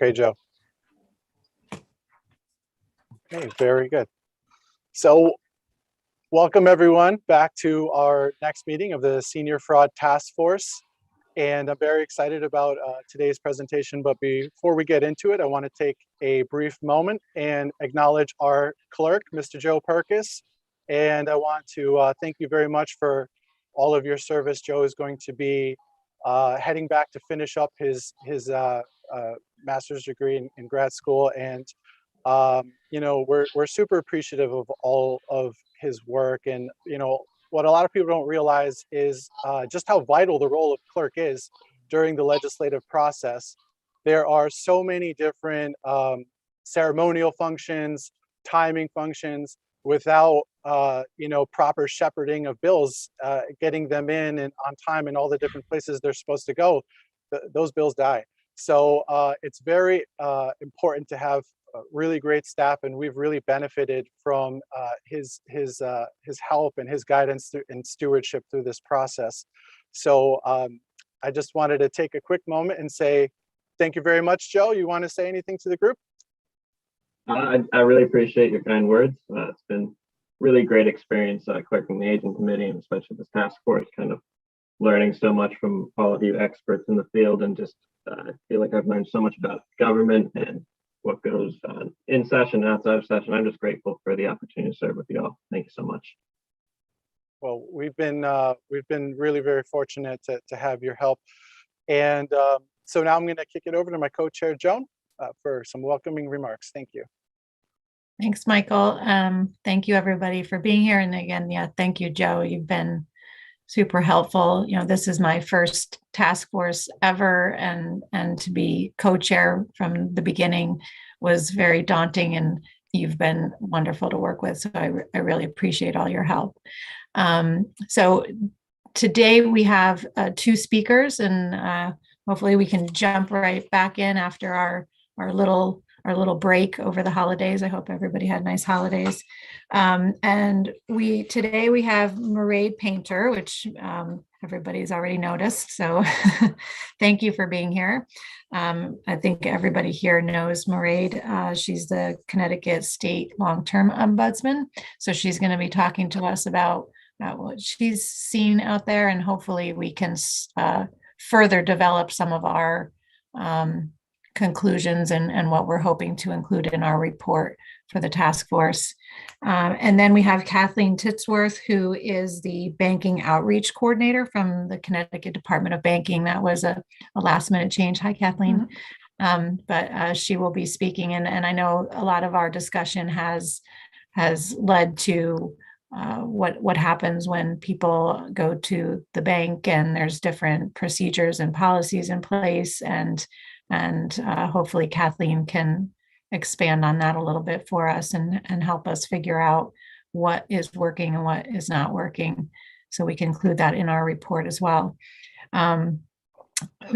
Okay, Joe. Okay, very good. So welcome everyone back to our next meeting of the Senior Fraud Task Force. And I'm very excited about today's presentation. But before we get into it, I want to take a brief moment and acknowledge our clerk, Mr. Joe Perkis. And I want to thank you very much for all of your service. Joe is going to be heading back to finish up his master's degree in grad school. And you know, we're super appreciative of all of his work. And you know, what a lot of people don't realize is just how vital the role of clerk is during the legislative process. There are so many different ceremonial functions, timing functions. Without you know, proper shepherding of bills, getting them in and on time in all the different places they're supposed to go, those bills die. So it's very important to have really great staff, and we've really benefited from his help and his guidance and stewardship through this process. So I just wanted to take a quick moment and say thank you very much. Joe, you want to say anything to the group? I really appreciate your kind words. It's been really great experience clerking the aging committee, and especially this task force, kind of learning so much from all of you experts in the field, and just I feel like I've learned so much about government and what goes on in session, outside of session. I'm just grateful for the opportunity to serve with you all. Thank you so much. Well, we've been really very fortunate to have your help. And so now I'm going to kick it over to my co-chair, Joan, for some welcoming remarks. Thank you. Thanks, Michael. Thank you, everybody, for being here. And again, yeah, thank you, Joe. You've been super helpful. You know, this is my first task force ever, and to be co-chair from the beginning was very daunting, and you've been wonderful to work with. So I really appreciate all your help. So today we have two speakers, and hopefully we can jump right back in after our little break over the holidays. I hope everybody had nice holidays. And today we have Mairead Painter, which everybody's already noticed. So thank you for being here. I think everybody here knows Mairead. She's the Connecticut State Long-Term Ombudsman. So she's going to be talking to us about what she's seen out there, and hopefully we can further develop some of our conclusions and what we're hoping to include in our report for the task force. And then we have Kathleen Titsworth, who is the banking outreach coordinator from the Connecticut Department of Banking. That was a last minute change. Hi, Kathleen. Mm-hmm. But she will be speaking, and I know a lot of our discussion has led to what happens when people go to the bank, and there's different procedures and policies in place, and hopefully Kathleen can expand on that a little bit for us and help us figure out what is working and what is not working, so we can include that in our report as well.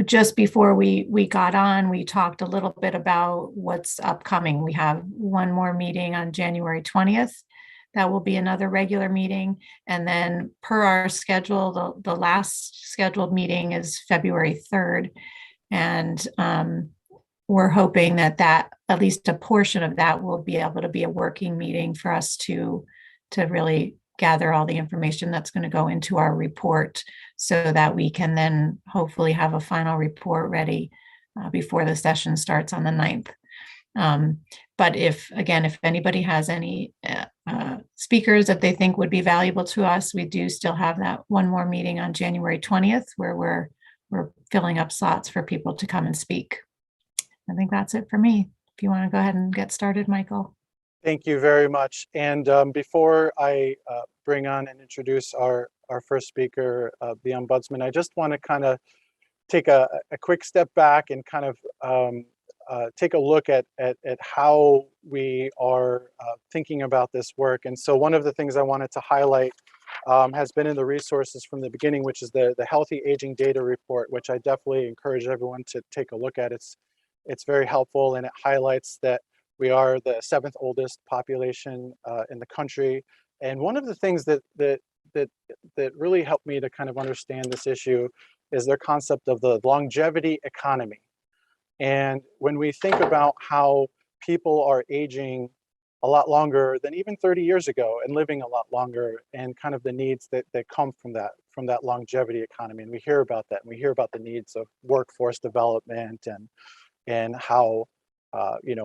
Just before we got on, we talked a little bit about what's upcoming. We have one more meeting on January 20th. That will be another regular meeting. And then per our schedule, the last scheduled meeting is February 3rd. And we're hoping that at least a portion of that will be able to be a working meeting for us to really gather all the information that's going to go into our report, so that we can then hopefully have a final report ready before the session starts on the 9th. But if anybody has any speakers that they think would be valuable to us, we do still have that one more meeting on January 20th where we're filling up slots for people to come and speak. I think that's it for me. If you want to go ahead and get started, Michael. Thank you very much. And before I bring on and introduce our first speaker, the Ombudsman, I just want to kind of take a quick step back and kind of take a look at how we are thinking about this work. And so one of the things I wanted to highlight has been in the resources from the beginning, which is the Healthy Aging Data Report, which I definitely encourage everyone to take a look at. It's very helpful, and it highlights that we are the 7th oldest population in the country. And one of the things that really helped me to kind of understand this issue is their concept of the longevity economy. And when we think about how people are aging a lot longer than even 30 years ago and living a lot longer, and kind of the needs that come from that longevity economy, and we hear about that, and we hear about the needs of workforce development, and how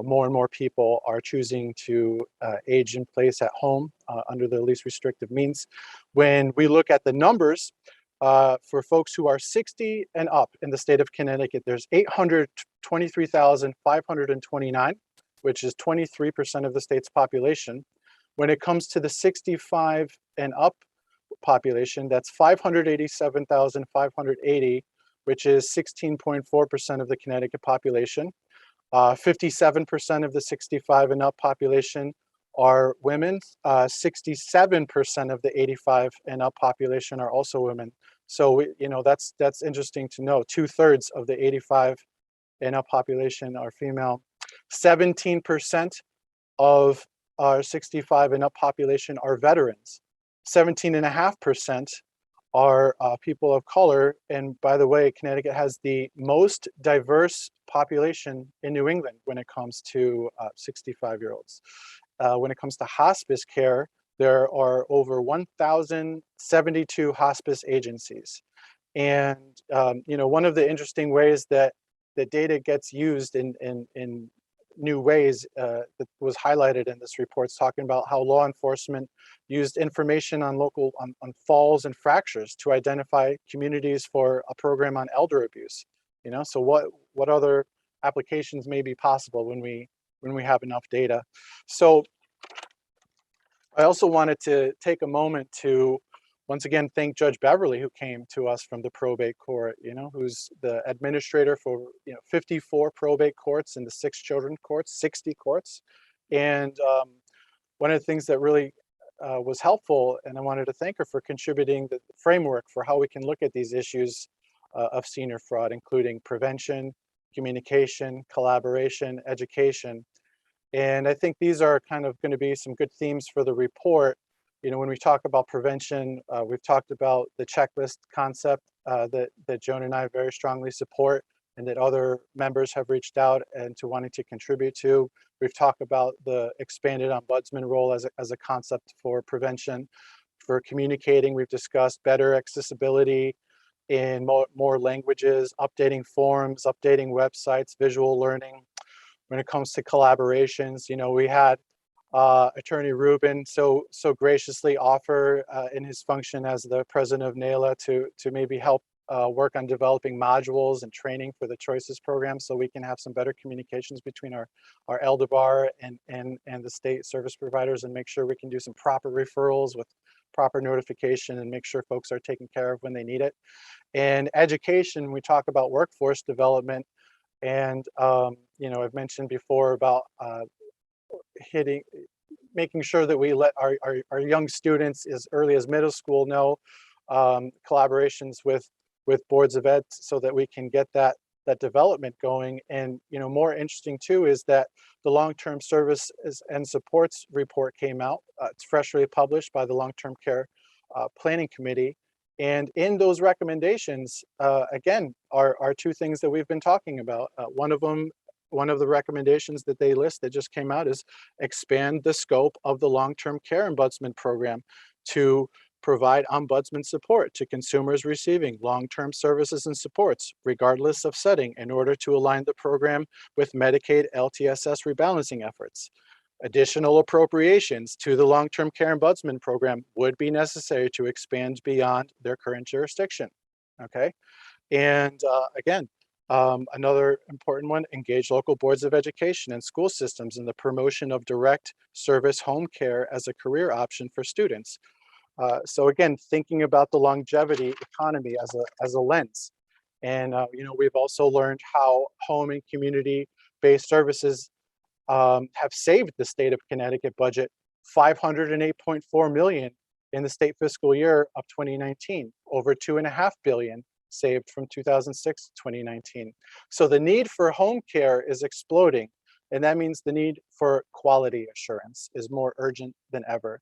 more and more people are choosing to age in place at home under the least restrictive means. When we look at the numbers for folks who are 60 and up in the state of Connecticut, there's 823,529, which is 23% of the state's population. When it comes to the 65 and up population, that's 587,580, which is 16.4% of the Connecticut population. 57% of the 65 and up population are women. 67% of the 85 and up population are also women. So that's interesting to know. 2/3 of the 85 and up population are female. 17% of our 65 and up population are veterans. 17.5% are people of color. And by the way, Connecticut has the most diverse population in New England when it comes to 65-year-olds. When it comes to hospice care, there are over 1,072 hospice agencies. And one of the interesting ways that the data gets used in new ways that was highlighted in this report is talking about how law enforcement used information on on falls and fractures to identify communities for a program on elder abuse. So what other applications may be possible when we have enough data? So I also wanted to take a moment to once again thank Judge Beverly, who came to us from the probate court, who's the administrator for 54 probate courts and the 6 children courts, 60 courts. And one of the things that really was helpful, and I wanted to thank her for contributing the framework for how we can look at these issues of senior fraud, including prevention, communication, collaboration, education. And I think these are kind of going to be some good themes for the report. When we talk about prevention, we've talked about the checklist concept that Joan and I very strongly support, and that other members have reached out and to wanting to contribute to. We've talked about the expanded ombudsman role as a concept for prevention. For communicating, we've discussed better accessibility in more languages, updating forms, updating websites, visual learning. When it comes to collaborations, we had Attorney Rubin so graciously offer in his function as the president of NALA to maybe help work on developing modules and training for the Choices program, so we can have some better communications between our elder bar and the state service providers, and make sure we can do some proper referrals with proper notification and make sure folks are taken care of when they need it. And education, we talk about workforce development. And I've mentioned before about making sure that we let our young students as early as middle school know collaborations with boards of ed, so that we can get that development going. And more interesting too is that the long-term service and supports report came out. It's freshly published by the Long-Term Care Planning Committee. And in those recommendations, again, are 2 things that we've been talking about. One of the recommendations that they list that just came out is expand the scope of the long-term care ombudsman program to provide ombudsman support to consumers receiving long-term services and supports, regardless of setting, in order to align the program with Medicaid LTSS rebalancing efforts. Additional appropriations to the long-term care ombudsman program would be necessary to expand beyond their current jurisdiction. Okay, and again, another important one: engage local boards of education and school systems in the promotion of direct service home care as a career option for students. So again, thinking about the longevity economy as a lens. And we've also learned how home and community-based services have saved the state of Connecticut budget $508.4 million in the state fiscal year of 2019, over $2.5 billion saved from 2006 to 2019. So the need for home care is exploding, and that means the need for quality assurance is more urgent than ever.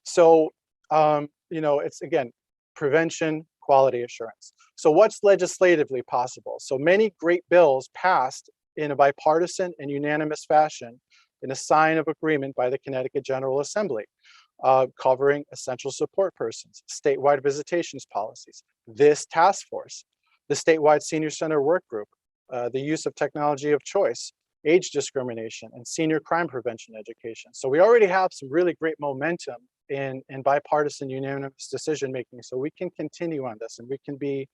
So it's again, prevention, quality assurance. So what's legislatively possible? So many great bills passed in a bipartisan and unanimous fashion in a sign of agreement by the Connecticut General Assembly, covering essential support persons, statewide visitations policies, this task force, the statewide senior center work group, the use of technology of choice, age discrimination, and senior crime prevention education. So we already have some really great momentum in bipartisan unanimous decision making. So we can continue on this, and we can be,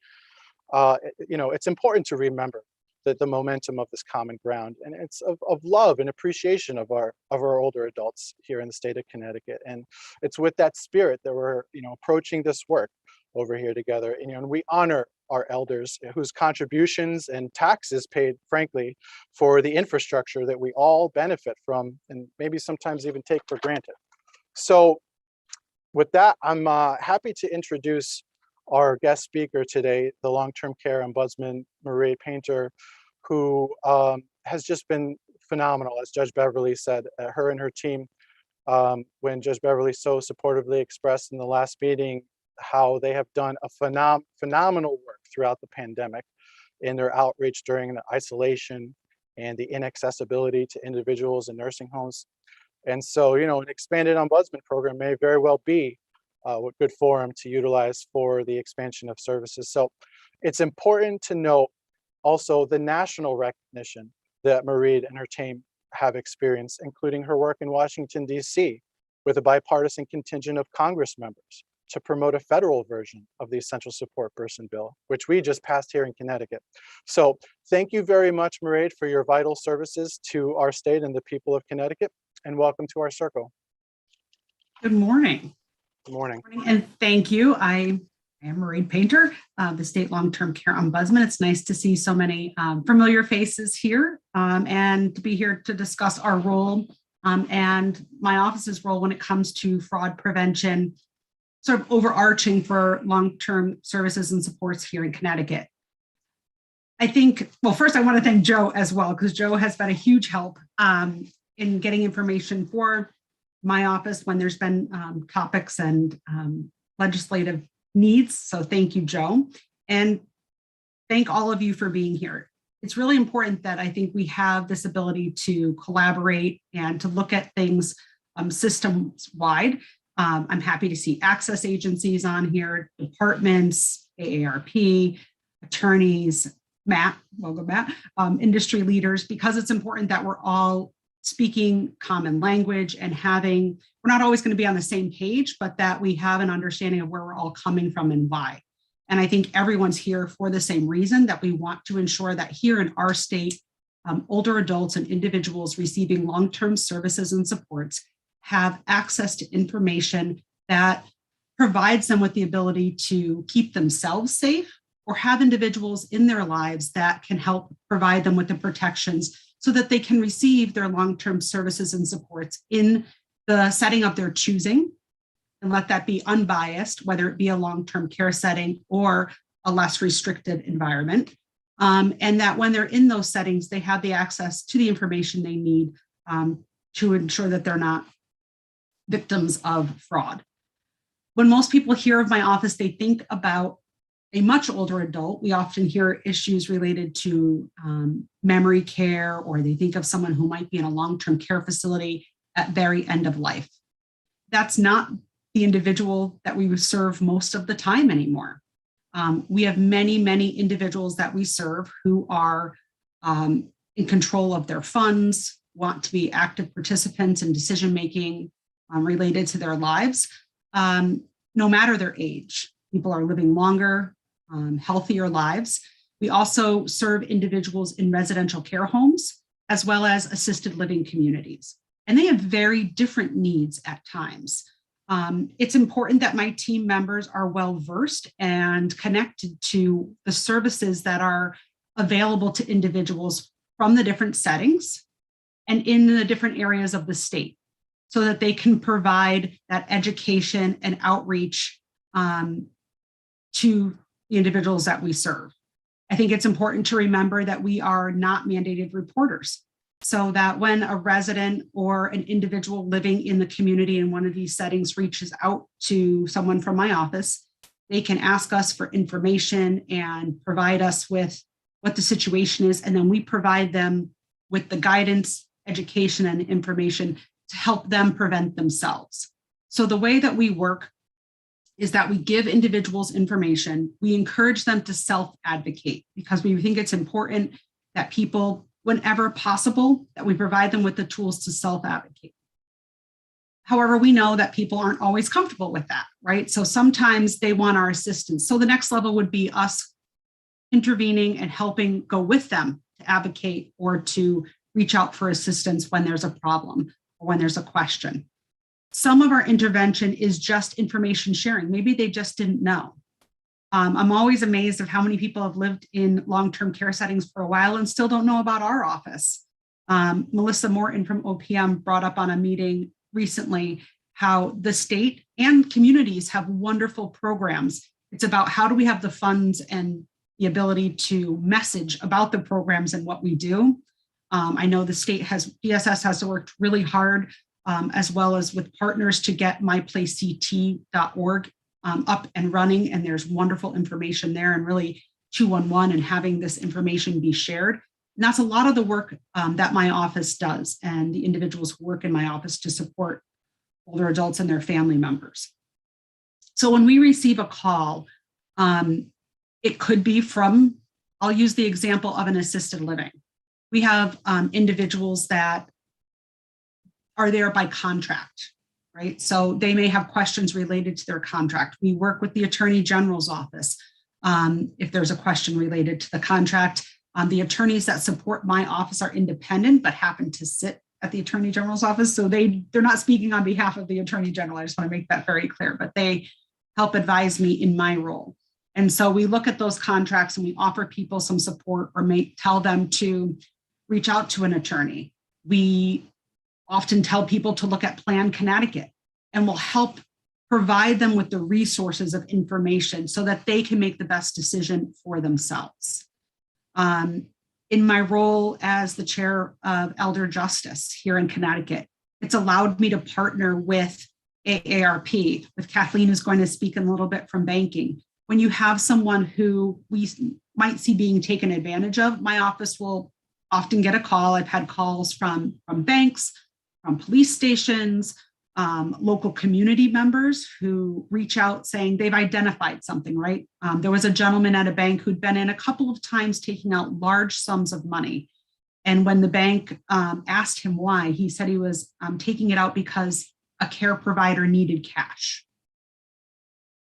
it's important to remember that the momentum of this common ground, and it's of love and appreciation of our older adults here in the state of Connecticut. And it's with that spirit that we're approaching this work over here together. And we honor our elders whose contributions and taxes paid, frankly, for the infrastructure that we all benefit from and maybe sometimes even take for granted. So with that, I'm happy to introduce our guest speaker today, the long-term care ombudsman, Marie Painter, who has just been phenomenal, as Judge Beverly said. Her and her team, when Judge Beverly so supportively expressed in the last meeting how they have done a phenomenal work throughout the pandemic in their outreach during the isolation and the inaccessibility to individuals in nursing homes. And so, an expanded ombudsman program may very well be a good forum to utilize for the expansion of services. So it's important to note also the national recognition that Marie and her team have experienced, including her work in Washington, D.C., with a bipartisan contingent of Congress members to promote a federal version of the Essential Support Person Bill, which we just passed here in Connecticut. So thank you very much, Marie, for your vital services to our state and the people of Connecticut, and welcome to our circle. Good morning. Good morning. And thank you. I am Marie Painter, the State Long-Term Care Ombudsman. It's nice to see so many familiar faces here and to be here to discuss our role and my office's role when it comes to fraud prevention, sort of overarching for long-term services and supports here in Connecticut. I think, well, first I want to thank Joe as well, because Joe has been a huge help in getting information for my office when there's been topics and legislative needs. So thank you, Joe. And thank all of you for being here. It's really important that I think we have this ability to collaborate and to look at things systems-wide. I'm happy to see access agencies on here, departments, AARP, attorneys, Matt, welcome Matt, industry leaders, because it's important that we're all speaking common language and we're not always going to be on the same page, but that we have an understanding of where we're all coming from and why. And I think everyone's here for the same reason, that we want to ensure that here in our state, older adults and individuals receiving long-term services and supports have access to information that provides them with the ability to keep themselves safe or have individuals in their lives that can help provide them with the protections so that they can receive their long-term services and supports in the setting of their choosing, and let that be unbiased, whether it be a long-term care setting or a less restrictive environment. And that when they're in those settings, they have the access to the information they need to ensure that they're not victims of fraud. When most people hear of my office, they think about a much older adult. We often hear issues related to memory care, or they think of someone who might be in a long-term care facility at very end of life. That's not the individual that we serve most of the time anymore. We have many, many individuals that we serve who are in control of their funds, want to be active participants in decision-making related to their lives, no matter their age. People are living longer, healthier lives. We also serve individuals in residential care homes, as well as assisted living communities. And they have very different needs at times. It's important that my team members are well-versed and connected to the services that are available to individuals from the different settings and in the different areas of the state, so that they can provide that education and outreach to the individuals that we serve. I think it's important to remember that we are not mandated reporters, so that when a resident or an individual living in the community in one of these settings reaches out to someone from my office, they can ask us for information and provide us with what the situation is, and then we provide them with the guidance, education, and information to help them prevent themselves. So the way that we work is that we give individuals information. We encourage them to self-advocate because we think it's important that people, whenever possible, that we provide them with the tools to self-advocate. However, we know that people aren't always comfortable with that, right? So sometimes they want our assistance. So the next level would be us intervening and helping go with them to advocate or to reach out for assistance when there's a problem or when there's a question. Some of our intervention is just information sharing. Maybe they just didn't know. I'm always amazed of how many people have lived in long-term care settings for a while and still don't know about our office. Melissa Morton from OPM brought up on a meeting recently how the state and communities have wonderful programs. It's about how do we have the funds and the ability to message about the programs and what we do. I know the state PSS has worked really hard as well as with partners to get myplacect.org up and running. And there's wonderful information there and really 211 and having this information be shared. And that's a lot of the work that my office does and the individuals who work in my office to support older adults and their family members. So when we receive a call, it could be from, I'll use the example of an assisted living. We have individuals that are there by contract, right? So they may have questions related to their contract. We work with the Attorney General's office if there's a question related to the contract. The attorneys that support my office are independent, but happen to sit at the Attorney General's office. So they're not speaking on behalf of the Attorney General. I just want to make that very clear, but they help advise me in my role. And so we look at those contracts and we offer people some support or may tell them to reach out to an attorney. We often tell people to look at Plan Connecticut and we'll help provide them with the resources of information so that they can make the best decision for themselves. In my role as the chair of Elder Justice here in Connecticut, it's allowed me to partner with AARP, with Kathleen who's going to speak in a little bit from banking. When you have someone who we might see being taken advantage of, my office will often get a call. I've had calls from banks, from police stations, local community members who reach out saying they've identified something, right? There was a gentleman at a bank who'd been in a couple of times taking out large sums of money. And when the bank asked him why, he said he was taking it out because a care provider needed cash.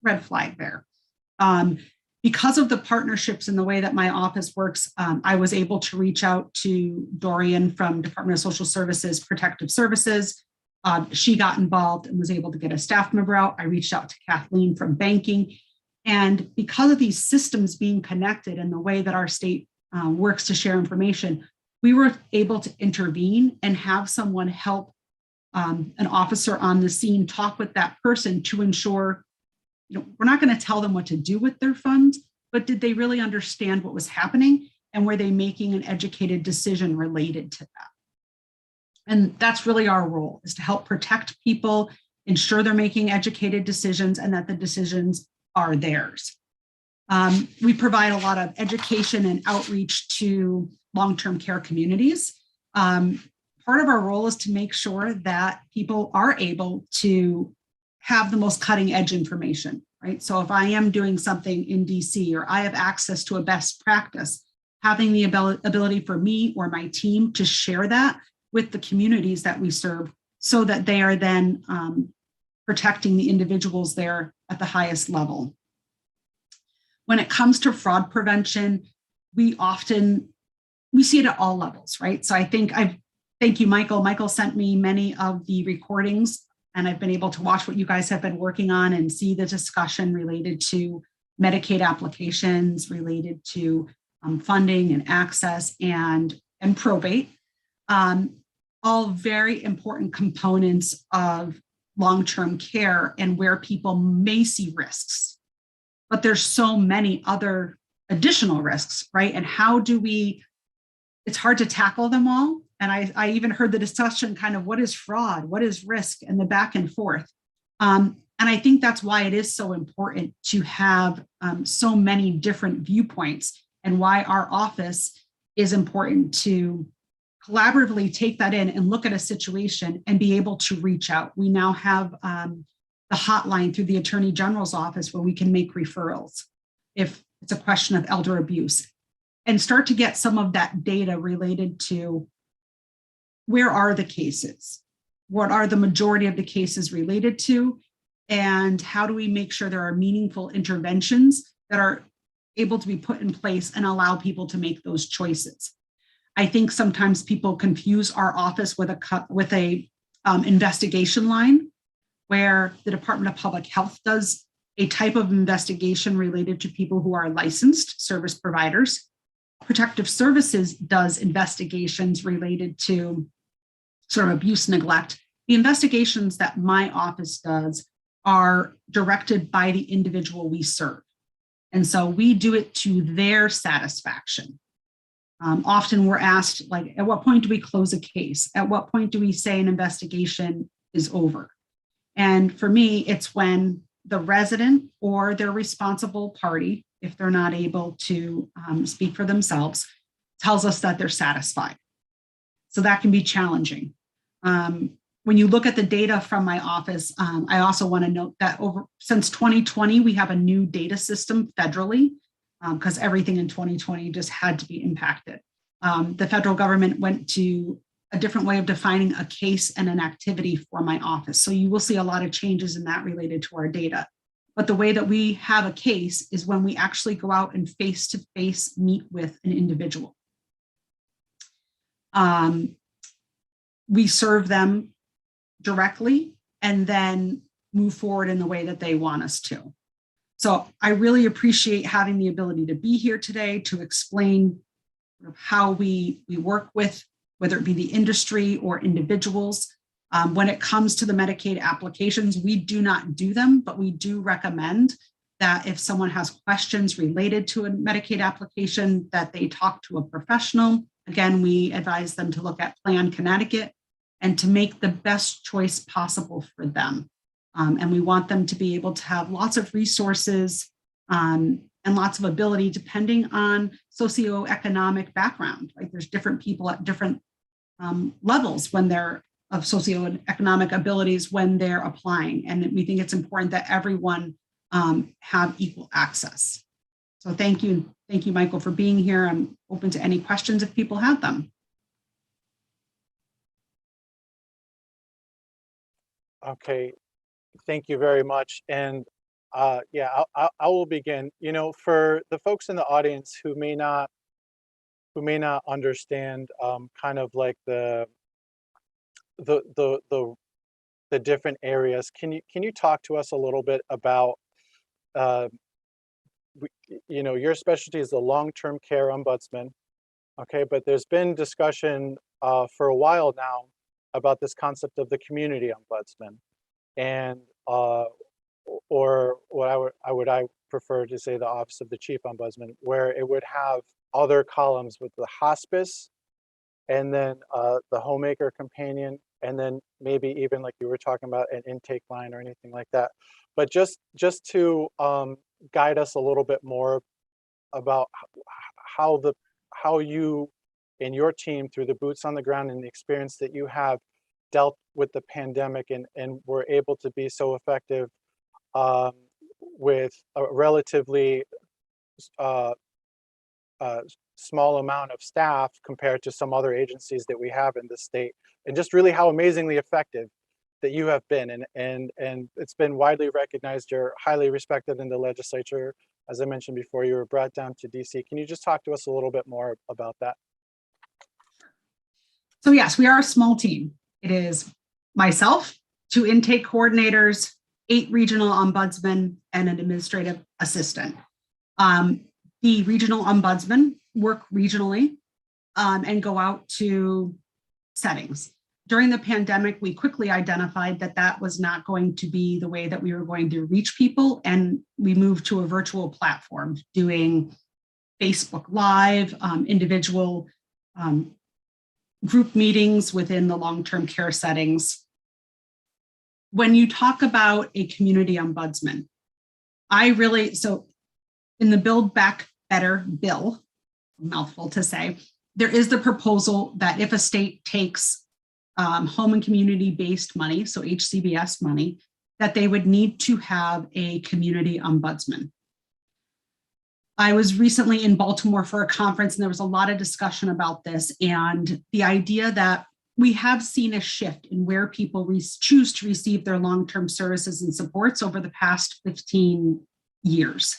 Red flag there. Because of the partnerships and the way that my office works, I was able to reach out to Dorian from Department of Social Services, Protective Services. She got involved and was able to get a staff member out. I reached out to Kathleen from banking. And because of these systems being connected and the way that our state works to share information, we were able to intervene and have someone help an officer on the scene talk with that person to ensure, we're not going to tell them what to do with their funds, but did they really understand what was happening? And were they making an educated decision related to that? And that's really our role, is to help protect people, ensure they're making educated decisions and that the decisions are theirs. We provide a lot of education and outreach to long-term care communities. Part of our role is to make sure that people are able to have the most cutting edge information, right? So if I am doing something in DC or I have access to a best practice, having the ability for me or my team to share that with the communities that we serve so that they are then protecting the individuals there at the highest level. When it comes to fraud prevention, we see it at all levels, right? So thank you, Michael. Michael sent me many of the recordings and I've been able to watch what you guys have been working on and see the discussion related to Medicaid applications, related to funding and access and probate. All very important components of long-term care and where people may see risks. But there's so many other additional risks, right? And it's hard to tackle them all. And I even heard the discussion kind of what is fraud, what is risk, and the back and forth. And I think that's why it is so important to have so many different viewpoints and why our office is important to collaboratively take that in and look at a situation and be able to reach out. We now have the hotline through the Attorney General's office where we can make referrals if it's a question of elder abuse, and start to get some of that data related to where are the cases, what are the majority of the cases related to, and how do we make sure there are meaningful interventions that are able to be put in place and allow people to make those choices. I think sometimes people confuse our office with a investigation line, where the Department of Public Health does a type of investigation related to people who are licensed service providers. Protective Services does investigations related to sort of abuse, neglect. The investigations that my office does are directed by the individual we serve. And so we do it to their satisfaction. Often we're asked, like, at what point do we close a case? At what point do we say an investigation is over? And for me, it's when the resident or their responsible party, if they're not able to speak for themselves, tells us that they're satisfied. So that can be challenging. When you look at the data from my office, I also want to note that since 2020, we have a new data system federally, because everything in 2020 just had to be impacted. The federal government went to a different way of defining a case and an activity for my office. So you will see a lot of changes in that related to our data. But the way that we have a case is when we actually go out and face-to-face meet with an individual. We serve them directly and then move forward in the way that they want us to. So I really appreciate having the ability to be here today to explain how we work with, whether it be the industry or individuals. When it comes to the Medicaid applications, we do not do them, but we do recommend that if someone has questions related to a Medicaid application, that they talk to a professional. Again, we advise them to look at Plan Connecticut and to make the best choice possible for them. And we want them to be able to have lots of resources and lots of ability depending on socioeconomic background. Like, there's different people at different levels when they're of socioeconomic abilities when they're applying. And we think it's important that everyone have equal access. So thank you, Michael, for being here. I'm open to any questions if people have them. Okay, thank you very much. And yeah, I will begin. You know, for the folks in the audience who may not understand kind of like the different areas, can you talk to us a little bit about you know, your specialty is the long-term care ombudsman, okay, but there's been discussion for a while now about this concept of the community ombudsman, and or what I prefer to say the office of the chief ombudsman, where it would have other columns with the hospice, and then the homemaker companion, and then maybe even, like you were talking about, an intake line or anything like that. But just to guide us a little bit more about how you and your team, through the boots on the ground and the experience that you have, dealt with the pandemic and were able to be so effective with a relatively small amount of staff compared to some other agencies that we have in the state, and just really how amazingly effective that you have been. And it's been widely recognized. You're highly respected in the legislature. As I mentioned before, you were brought down to DC. Can you just talk to us a little bit more about that? So yes, we are a small team. It is myself, 2 intake coordinators, 8 regional ombudsmen, and an administrative assistant. The regional ombudsmen work regionally and go out to settings. During the pandemic, we quickly identified that that was not going to be the way that we were going to reach people, and we moved to a virtual platform, doing Facebook Live, individual group meetings within the long-term care settings. When you talk about a community ombudsman, so in the Build Back Better bill, mouthful to say. There is the proposal that if a state takes home and community-based money, so HCBS money, that they would need to have a community ombudsman. I was recently in Baltimore for a conference, and there was a lot of discussion about this, and the idea that we have seen a shift in where people choose to receive their long-term services and supports over the past 15 years.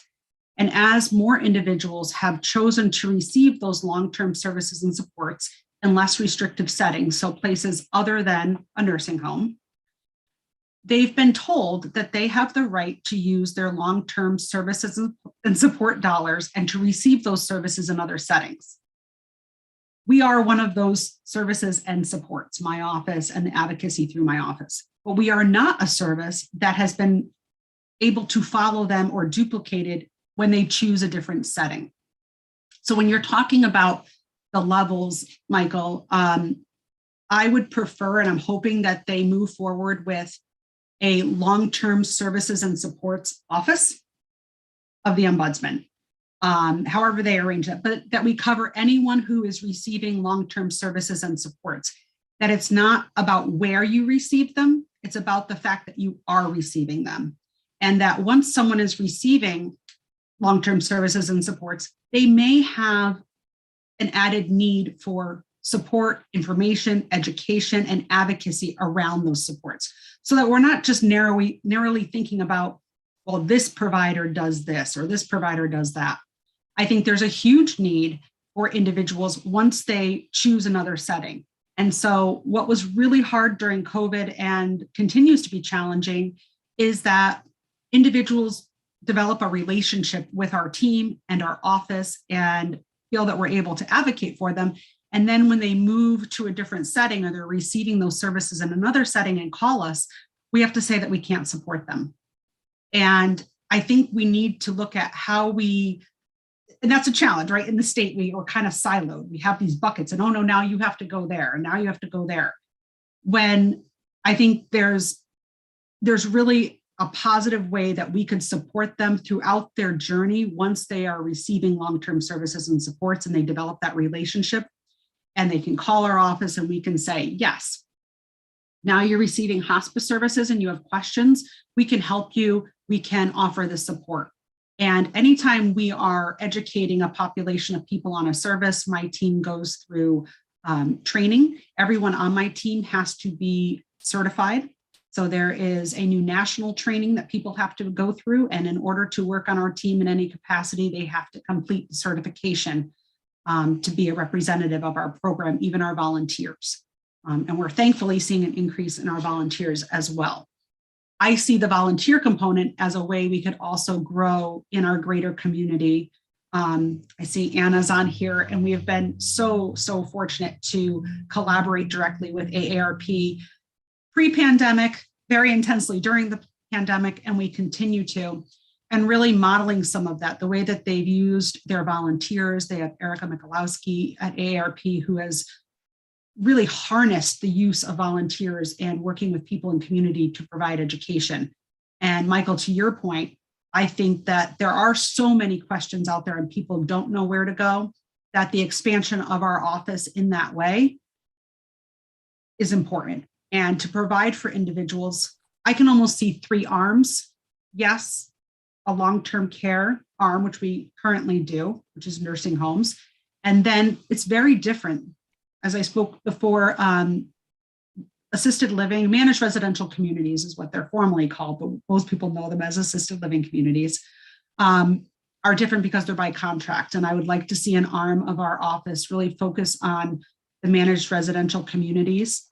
And as more individuals have chosen to receive those long-term services and supports in less restrictive settings, so places other than a nursing home, they've been told that they have the right to use their long-term services and support dollars and to receive those services in other settings. We are one of those services and supports, my office and the advocacy through my office, but we are not a service that has been able to follow them or duplicated when they choose a different setting. So when you're talking about the levels, Michael, I would prefer, and I'm hoping that they move forward with a long-term services and supports office of the ombudsman, however they arrange it, but that we cover anyone who is receiving long-term services and supports, that it's not about where you receive them, it's about the fact that you are receiving them. And that once someone is receiving long-term services and supports, they may have an added need for support, information, education, and advocacy around those supports, so that we're not just narrowly thinking about, well, this provider does this or this provider does that. I think there's a huge need for individuals once they choose another setting. And so what was really hard during COVID and continues to be challenging is that individuals develop a relationship with our team and our office and feel that we're able to advocate for them. And then when they move to a different setting or they're receiving those services in another setting and call us, we have to say that we can't support them. And I think we need to look at how we, and that's a challenge, right? In the state, we are kind of siloed. We have these buckets and, oh no, now you have to go there and now you have to go there. When I think there's really a positive way that we could support them throughout their journey once they are receiving long-term services and supports and they develop that relationship, and they can call our office and we can say, yes, now you're receiving hospice services and you have questions, we can help you, we can offer the support. And anytime we are educating a population of people on a service, my team goes through training. Everyone on my team has to be certified. So there is a new national training that people have to go through. And in order to work on our team in any capacity, they have to complete the certification to be a representative of our program, even our volunteers. And we're thankfully seeing an increase in our volunteers as well. I see the volunteer component as a way we could also grow in our greater community. I see Anna's on here, and we have been so fortunate to collaborate directly with AARP pre-pandemic, very intensely during the pandemic, and we continue to, and really modeling some of that, the way that they've used their volunteers. They have Erica Michalowski at AARP, who has really harnessed the use of volunteers and working with people in community to provide education. And Michael, to your point, I think that there are so many questions out there and people don't know where to go, that the expansion of our office in that way is important. And to provide for individuals, I can almost see three arms. Yes, a long-term care arm, which we currently do, which is nursing homes. And then it's very different. As I spoke before, assisted living, managed residential communities is what they're formally called, but most people know them as assisted living communities, are different because they're by contract. And I would like to see an arm of our office really focus on the managed residential communities.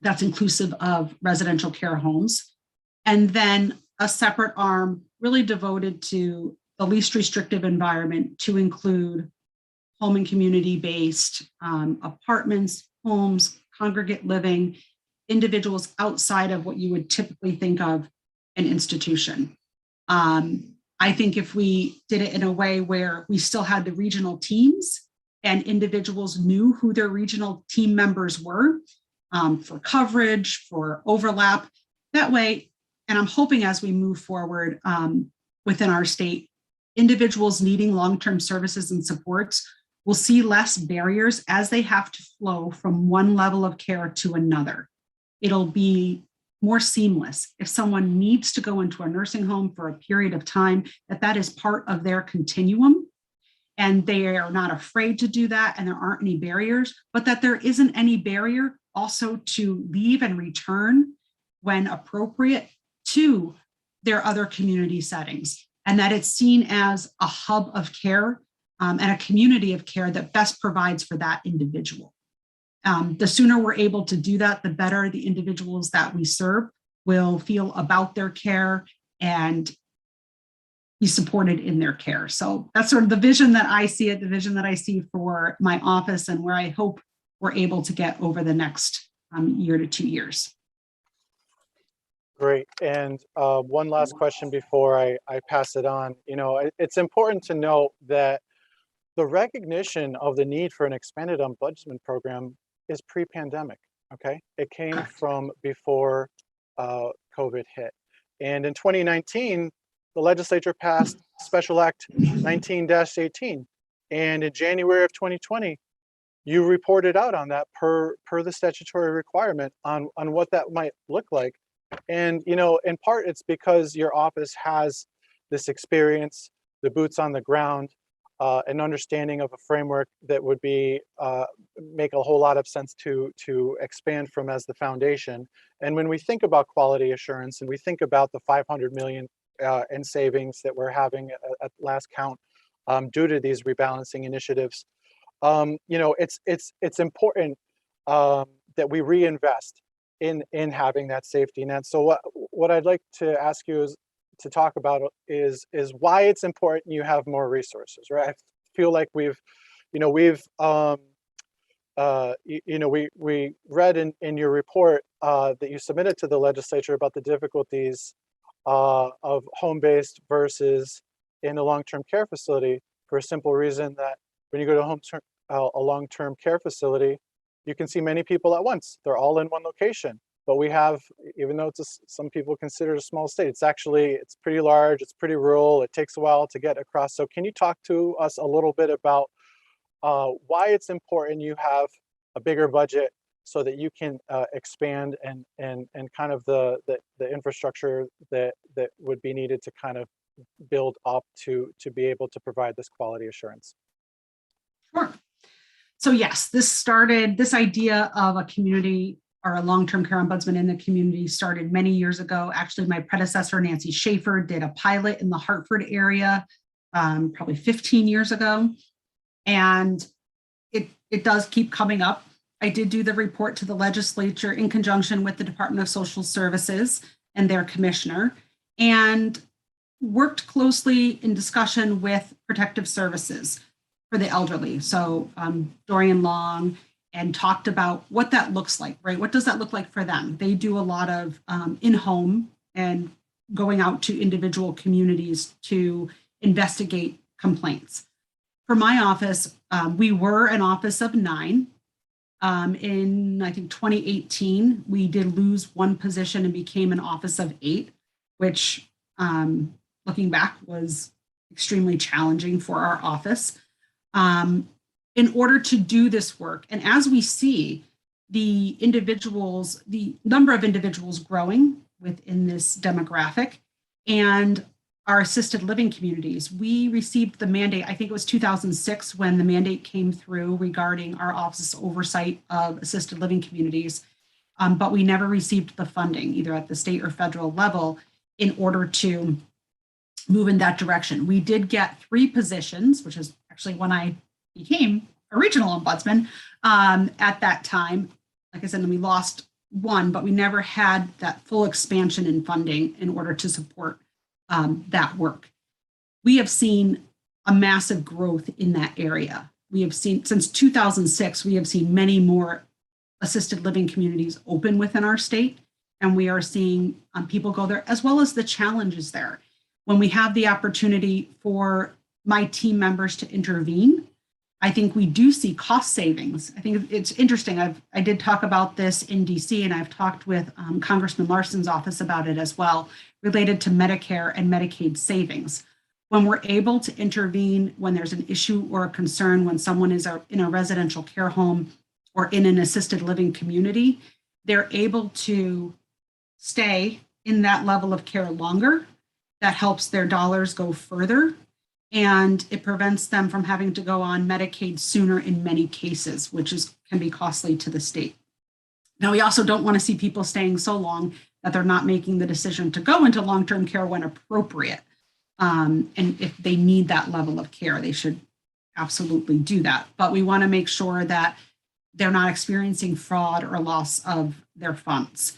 That's inclusive of residential care homes. And then a separate arm really devoted to the least restrictive environment, to include home and community-based apartments, homes, congregate living, individuals outside of what you would typically think of an institution. I think if we did it in a way where we still had the regional teams and individuals knew who their regional team members were, for coverage, for overlap, that way, and I'm hoping as we move forward within our state, individuals needing long-term services and supports will see less barriers as they have to flow from one level of care to another. It'll be more seamless. If someone needs to go into a nursing home for a period of time, that is part of their continuum, and they are not afraid to do that, and there aren't any barriers, but that there isn't any barrier also to leave and return when appropriate to their other community settings, and that it's seen as a hub of care and a community of care that best provides for that individual. The sooner we're able to do that, the better the individuals that we serve will feel about their care and be supported in their care. So that's sort of the vision that I see the vision that I see for my office, and where I hope we're able to get over the next year to 2 years. Great. And one last question before I pass it on. It's important to note that the recognition of the need for an expanded ombudsman program is pre-pandemic, okay? It came from before COVID hit. And in 2019, the legislature passed Special Act 19-18. And in January of 2020, you reported out on that per the statutory requirement on what that might look like. And, in part, it's because your office has this experience, the boots on the ground, an understanding of a framework that would be make a whole lot of sense to expand from as the foundation. And when we think about quality assurance, and we think about the 500 million in savings that we're having at last count due to these rebalancing initiatives, it's important that we reinvest in having that safety net. So what I'd like to ask you is to talk about is why it's important you have more resources, right? I feel like we read in your report that you submitted to the legislature about the difficulties of home-based versus in a long-term care facility, for a simple reason that when you go to a long-term care facility, you can see many people at once. They're all in one location. But we have, even though some people consider it a small state, it's pretty large, it's pretty rural, it takes a while to get across. So can you talk to us a little bit about why it's important you have a bigger budget so that you can expand and kind of the infrastructure that would be needed to kind of build up to be able to provide this quality assurance? Sure. So yes, this idea of a community or a long-term care ombudsman in the community started many years ago. Actually, my predecessor, Nancy Schaefer, did a pilot in the Hartford area probably 15 years ago. And it does keep coming up. I did do the report to the legislature in conjunction with the Department of Social Services and their commissioner, and worked closely in discussion with protective services for the elderly. So Dorian Long, and talked about what that looks like, right? What does that look like for them? They do a lot of in-home and going out to individual communities to investigate complaints. For my office, we were an office of 9. In, I think, 2018, we did lose one position and became an office of 8, which, looking back, was extremely challenging for our office. In order to do this work, and as we see the number of individuals growing within this demographic and our assisted living communities, we received the mandate, I think it was 2006 when the mandate came through regarding our office's oversight of assisted living communities, but we never received the funding either at the state or federal level in order to move in that direction. We did get 3 positions, which is actually when I became a regional ombudsman at that time. Like I said, and we lost 1, but we never had that full expansion in funding in order to support that work. We have seen a massive growth in that area. We have seen, since 2006, we have seen many more assisted living communities open within our state, and we are seeing people go there, as well as the challenges there. When we have the opportunity for my team members to intervene, I think we do see cost savings. I think it's interesting. I did talk about this in DC, and I've talked with Congressman Larson's office about it as well, related to Medicare and Medicaid savings. When we're able to intervene when there's an issue or a concern, when someone is in a residential care home or in an assisted living community, they're able to stay in that level of care longer. That helps their dollars go further, and it prevents them from having to go on Medicaid sooner in many cases, which can be costly to the state. Now, we also don't want to see people staying so long that they're not making the decision to go into long-term care when appropriate. And if they need that level of care, they should absolutely do that. But we want to make sure that they're not experiencing fraud or loss of their funds.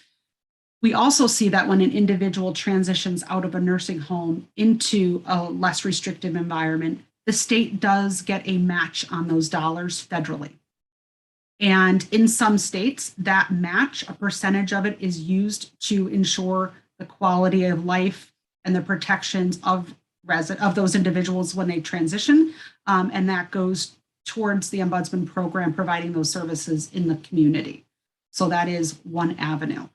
We also see that when an individual transitions out of a nursing home into a less restrictive environment, the state does get a match on those dollars federally. And in some states, that match, a percentage of it, is used to ensure the quality of life and the protections of those individuals when they transition. And that goes towards the Ombudsman program, providing those services in the community. So that is one avenue.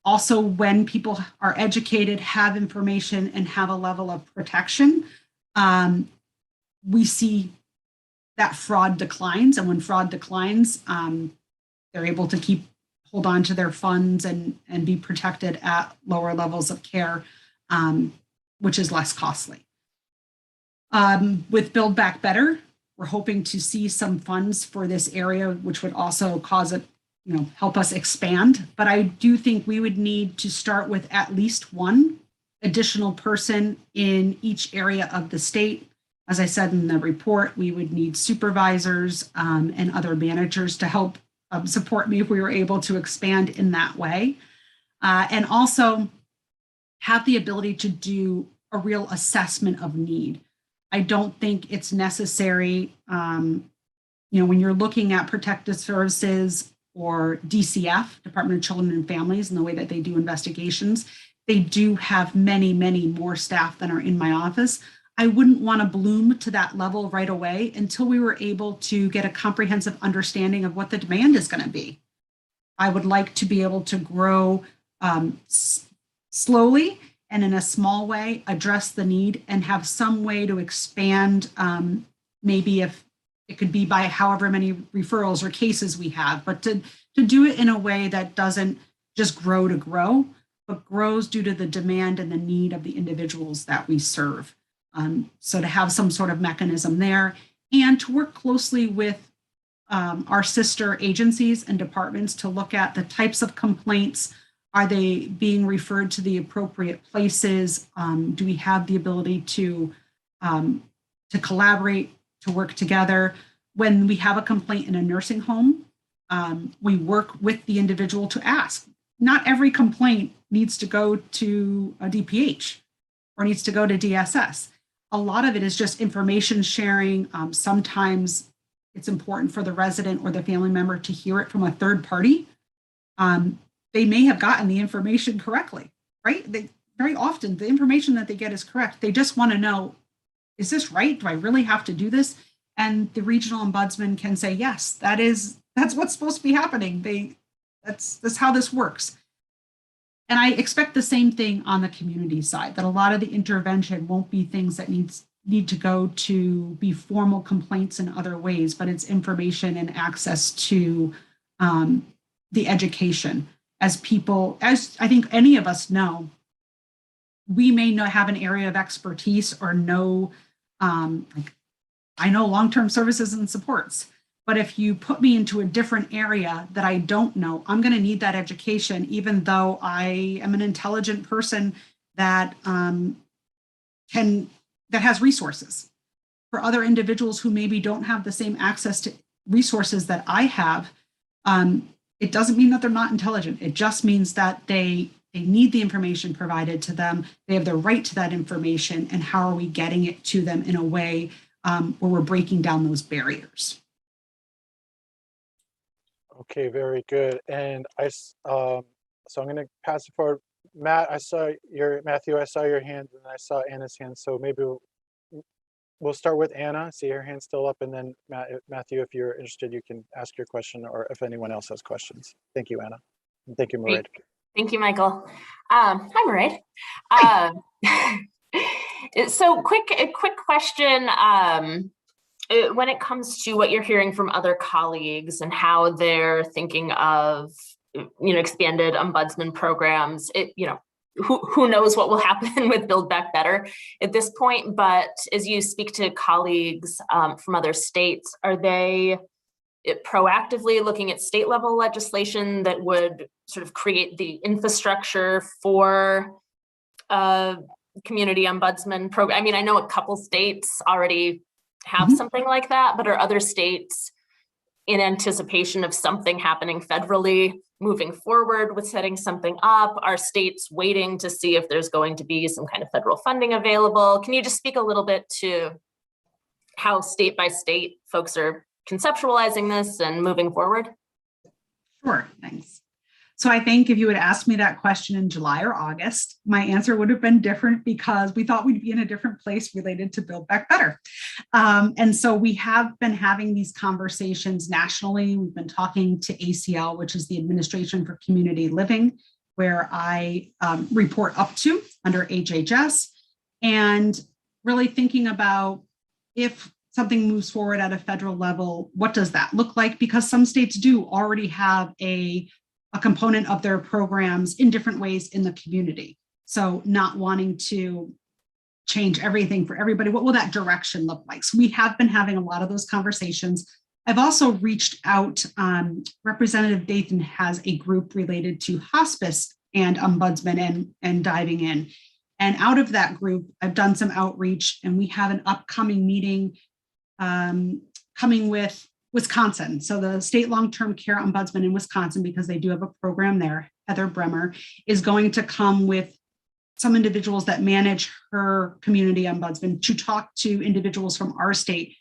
Also, when people are educated, have information, and have a level of protection, we see that fraud declines. And when fraud declines, they're able to hold on to their funds and be protected at lower levels of care, which is less costly. With Build Back Better, we're hoping to see some funds for this area, which would also help us expand. But I do think we would need to start with at least one additional person in each area of the state. As I said in the report, we would need supervisors and other managers to help support me if we were able to expand in that way. And also have the ability to do a real assessment of need. I don't think it's necessary, when you're looking at protective services or DCF, Department of Children and Families, and the way that they do investigations, they do have many, many more staff than are in my office. I wouldn't want to bloom to that level right away until we were able to get a comprehensive understanding of what the demand is going to be. I would like to be able to grow slowly and in a small way, address the need, and have some way to expand, maybe if it could be by however many referrals or cases we have, but to do it in a way that doesn't just grow to grow, but grows due to the demand and the need of the individuals that we serve. So to have some sort of mechanism there, and to work closely with our sister agencies and departments to look at the types of complaints. Are they being referred to the appropriate places? Do we have the ability to collaborate, to work together? When we have a complaint in a nursing home, we work with the individual to ask. Not every complaint needs to go to a DPH or needs to go to DSS. A lot of it is just information sharing. Sometimes it's important for the resident or the family member to hear it from a third party. They may have gotten the information correctly, right? Very often the information that they get is correct. They just want to know, is this right? Do I really have to do this? And the regional ombudsman can say, yes, that's what's supposed to be happening. That's how this works. And I expect the same thing on the community side, that a lot of the intervention won't be things that need to go to be formal complaints in other ways, but it's information and access to the education. As I think any of us know, we may not have an area of expertise or know, I know long-term services and supports, but if you put me into a different area that I don't know, I'm going to need that education, even though I am an intelligent person that has resources. For other individuals who maybe don't have the same access to resources that I have, it doesn't mean that they're not intelligent. It just means that they need the information provided to them. They have the right to that information, and how are we getting it to them in a way where we're breaking down those barriers. Okay, very good. And so I'm going to pass it forward. Matthew, I saw your hand, and I saw Anna's hand. So maybe we'll start with Anna. See her hand still up, and then Matthew, if you're interested, you can ask your question, or if anyone else has questions. Thank you, Anna. And thank you, Mairead. Thank you, Michael. Hi, Mairead. So a quick question. When it comes to what you're hearing from other colleagues and how they're thinking of, expanded ombudsman programs, who knows what will happen with Build Back Better at this point, but as you speak to colleagues from other states, are they proactively looking at state level legislation that would sort of create the infrastructure for a community ombudsman program? I mean, I know a couple states already have something like that, but are other states in anticipation of something happening federally moving forward with setting something up? Are states waiting to see if there's going to be some kind of federal funding available? Can you just speak a little bit to how state by state folks are conceptualizing this and moving forward? Sure, thanks. So I think if you had asked me that question in July or August, my answer would have been different because we thought we'd be in a different place related to Build Back Better. And so we have been having these conversations nationally. We've been talking to ACL, which is the Administration for Community Living, where I report up to under HHS, and really thinking about if something moves forward at a federal level, what does that look like? Because some states do already have a component of their programs in different ways in the community. So not wanting to change everything for everybody, what will that direction look like? So we have been having a lot of those conversations. I've also reached out, Representative Dathan has a group related to hospice and ombudsman and diving in. And out of that group, I've done some outreach, and we have an upcoming meeting coming with Wisconsin. So the state long-term care ombudsman in Wisconsin, because they do have a program there, Heather Bremer, is going to come with some individuals that manage her community ombudsman to talk to individuals from our state,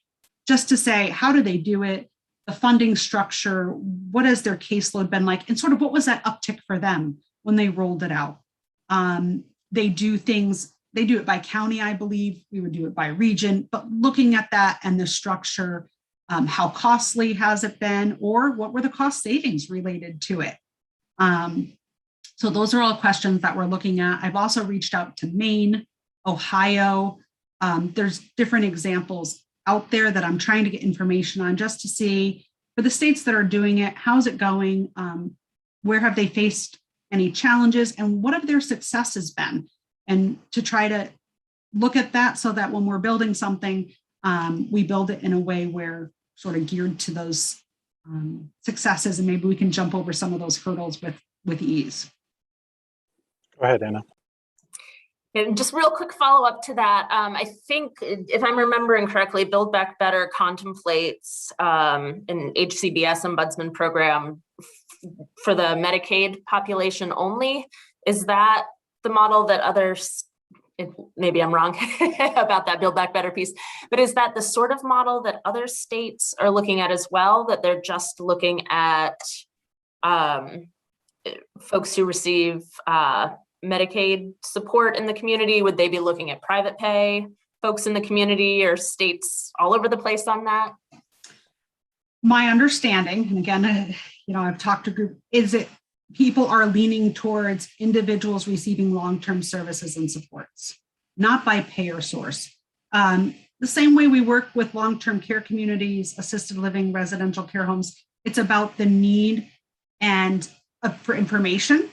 just to say, how do they do it? The funding structure, what has their caseload been like? And sort of what was that uptick for them when they rolled it out? They do it by county, I believe. We would do it by region, but looking at that and the structure, how costly has it been, or what were the cost savings related to it? So those are all questions that we're looking at. I've also reached out to Maine, Ohio. There's different examples out there that I'm trying to get information on, just to see for the states that are doing it, how's it going? Where have they faced any challenges, and what have their successes been? And to try to look at that so that when we're building something, we build it in a way where sort of geared to those successes, and maybe we can jump over some of those hurdles with ease. Go ahead, Anna. And just real quick follow-up to that, I think if I'm remembering correctly, Build Back Better contemplates an HCBS ombudsman program for the Medicaid population only. Is that the model that others, maybe I'm wrong about that Build Back Better piece, but is that the sort of model that other states are looking at as well, that they're just looking at folks who receive Medicaid support in the community? Would they be looking at private pay folks in the community, or states all over the place on that? My understanding, and again, I've talked to group, is it people are leaning towards individuals receiving long-term services and supports, not by payer source. The same way we work with long-term care communities, assisted living, residential care homes, it's about the need and for information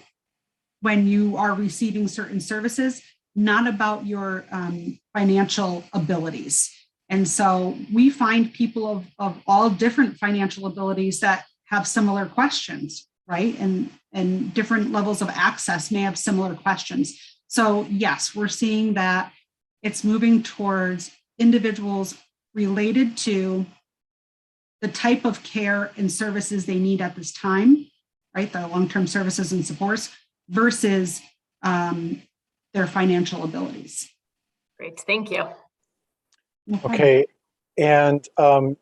when you are receiving certain services, not about your financial abilities. And so we find people of all different financial abilities that have similar questions, right? And different levels of access may have similar questions. So yes, we're seeing that it's moving towards individuals related to the type of care and services they need at this time, right? The long-term services and supports versus their financial abilities. Great, thank you. Okay, and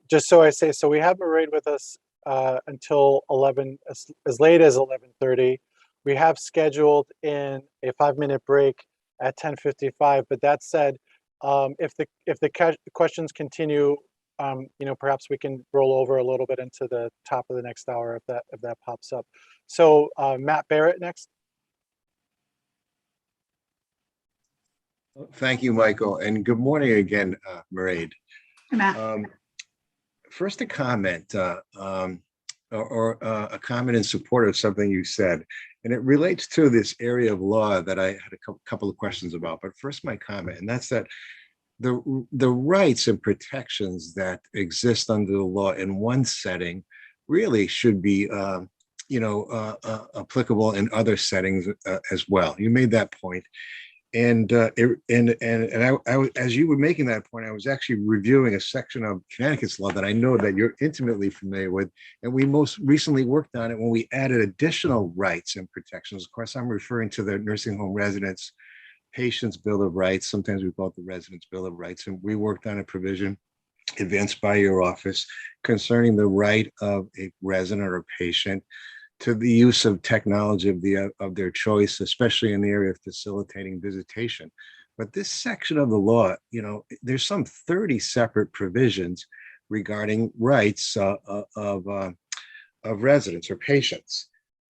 just so I say, so we have Mairead with us until 11, as late as 11:30. We have scheduled in a 5-minute break at 10:55. But that said, if the questions continue, perhaps we can roll over a little bit into the top of the next hour if that pops up. So Matt Barrett next. Thank you, Michael, and good morning again, Mairead. Hey, Matt. First, a comment or a comment in support of something you said, and it relates to this area of law that I had a couple of questions about. But first, my comment, and that's that the rights and protections that exist under the law in one setting really should be, applicable in other settings as well. You made that point. And as you were making that point, I was actually reviewing a section of Connecticut's law that I know that you're intimately familiar with, and we most recently worked on it when we added additional rights and protections. Of course, I'm referring to the Nursing Home Residents Patients Bill of Rights. Sometimes we call it the Residents Bill of Rights, and we worked on a provision advanced by your office concerning the right of a resident or patient to the use of technology of their choice, especially in the area of facilitating visitation. But this section of the law, there's some 30 separate provisions regarding rights of residents or patients.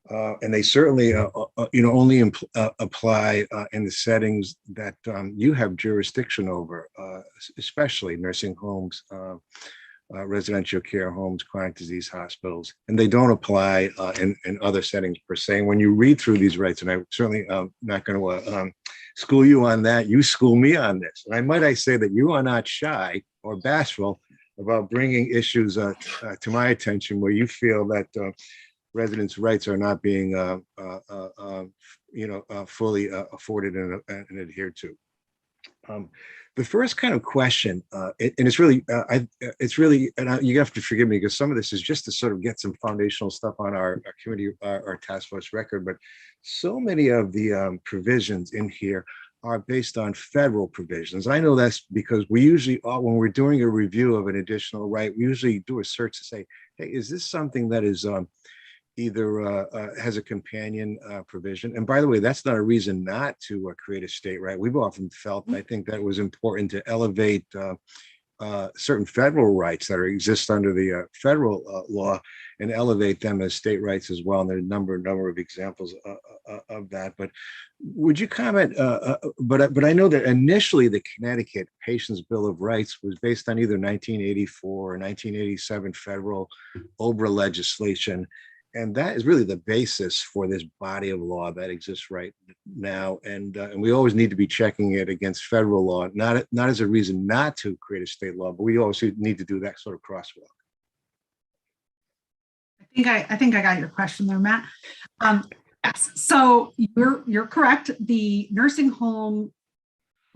And they certainly, only apply in the settings that you have jurisdiction over, especially nursing homes, residential care homes, chronic disease hospitals, and they don't apply in other settings per se. And when you read through these rights, and I certainly not going to school you on that, you school me on this. And I say that you are not shy or bashful about bringing issues to my attention where you feel that residents' rights are not being, fully afforded and adhered to. The first kind of question, and it's really, and you have to forgive me because some of this is just to sort of get some foundational stuff on our committee, our task force record, but so many of the provisions in here are based on federal provisions. I know that's because we usually, when we're doing a review of an additional right, we usually do a search to say, hey, is this something that is either has a companion provision? And by the way, that's not a reason not to create a state right. We've often felt, I think that was important to elevate certain federal rights that exist under the federal law and elevate them as state rights as well. And there are a number of examples of that. But would you comment? But I know that initially the Connecticut Patients Bill of Rights was based on either 1984 or 1987 federal OBRA legislation. And that is really the basis for this body of law that exists right now. And we always need to be checking it against federal law, not as a reason not to create a state law, but we also need to do that sort of crosswalk. I think I got your question there, Matt. Yes, so you're correct. The nursing home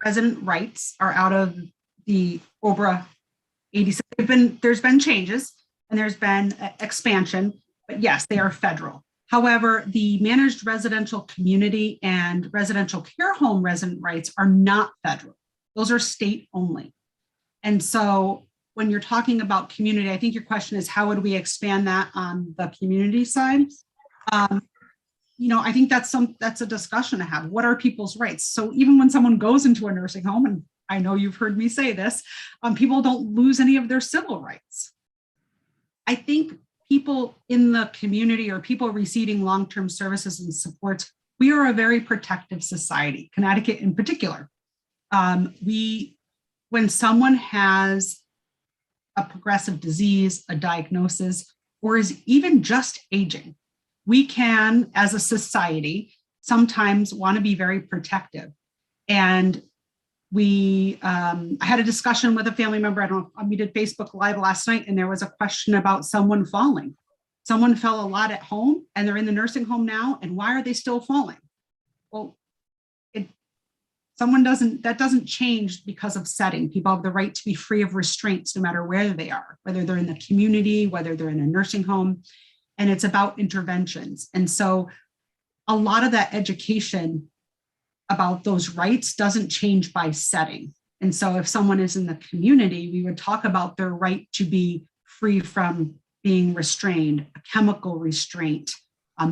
resident rights are out of the OBRA 87. There's been changes and there's been expansion. But yes, they are federal. However, the managed residential community and residential care home resident rights are not federal. Those are state only. And so when you're talking about community, I think your question is how would we expand that on the community side? I think that's a discussion to have. What are people's rights? So even when someone goes into a nursing home, and I know you've heard me say this, people don't lose any of their civil rights. I think people in the community or people receiving long-term services and supports, we are a very protective society, Connecticut in particular. When someone has a progressive disease, a diagnosis, or is even just aging, we can, as a society, sometimes want to be very protective. And I had a discussion with a family member. We did Facebook Live last night, and there was a question about someone falling. Someone fell a lot at home, and they're in the nursing home now. And why are they still falling? Well, that doesn't change because of setting. People have the right to be free of restraints, no matter where they are, whether they're in the community, whether they're in a nursing home, and it's about interventions. And so, a lot of that education about those rights doesn't change by setting. And so if someone is in the community, we would talk about their right to be free from being restrained, a chemical restraint,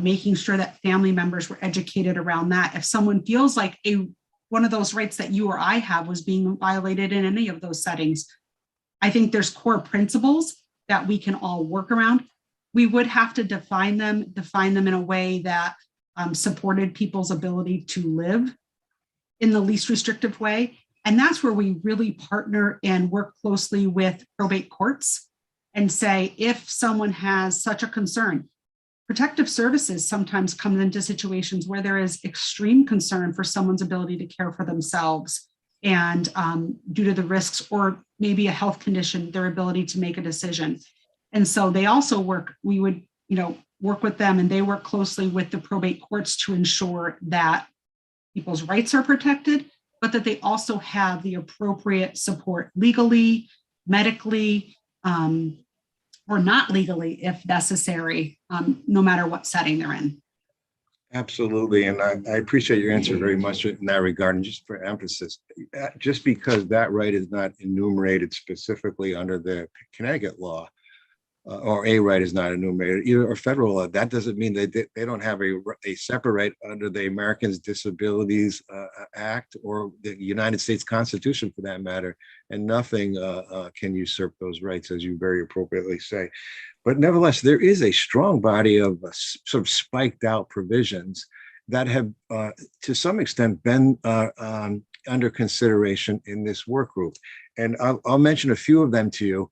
making sure that family members were educated around that. If someone feels like one of those rights that you or I have was being violated in any of those settings, I think there's core principles that we can all work around. We would have to define them in a way that supported people's ability to live in the least restrictive way. And that's where we really partner and work closely with probate courts and say, if someone has such a concern, protective services sometimes comes into situations where there is extreme concern for someone's ability to care for themselves, and due to the risks or maybe a health condition, their ability to make a decision. And so they also work, we would, work with them, and they work closely with the probate courts to ensure that people's rights are protected, but that they also have the appropriate support legally, medically, or not legally if necessary, no matter what setting they're in. Absolutely. And I appreciate your answer very much in that regard. And just for emphasis, just because that right is not enumerated specifically under the Connecticut law, or a right is not enumerated, either or federal law, that doesn't mean they don't have a separate right under the Americans Disabilities Act or the United States Constitution for that matter. And nothing can usurp those rights, as you very appropriately say. But nevertheless, there is a strong body of sort of spiked out provisions that have, to some extent, been under consideration in this work group. And I'll mention a few of them to you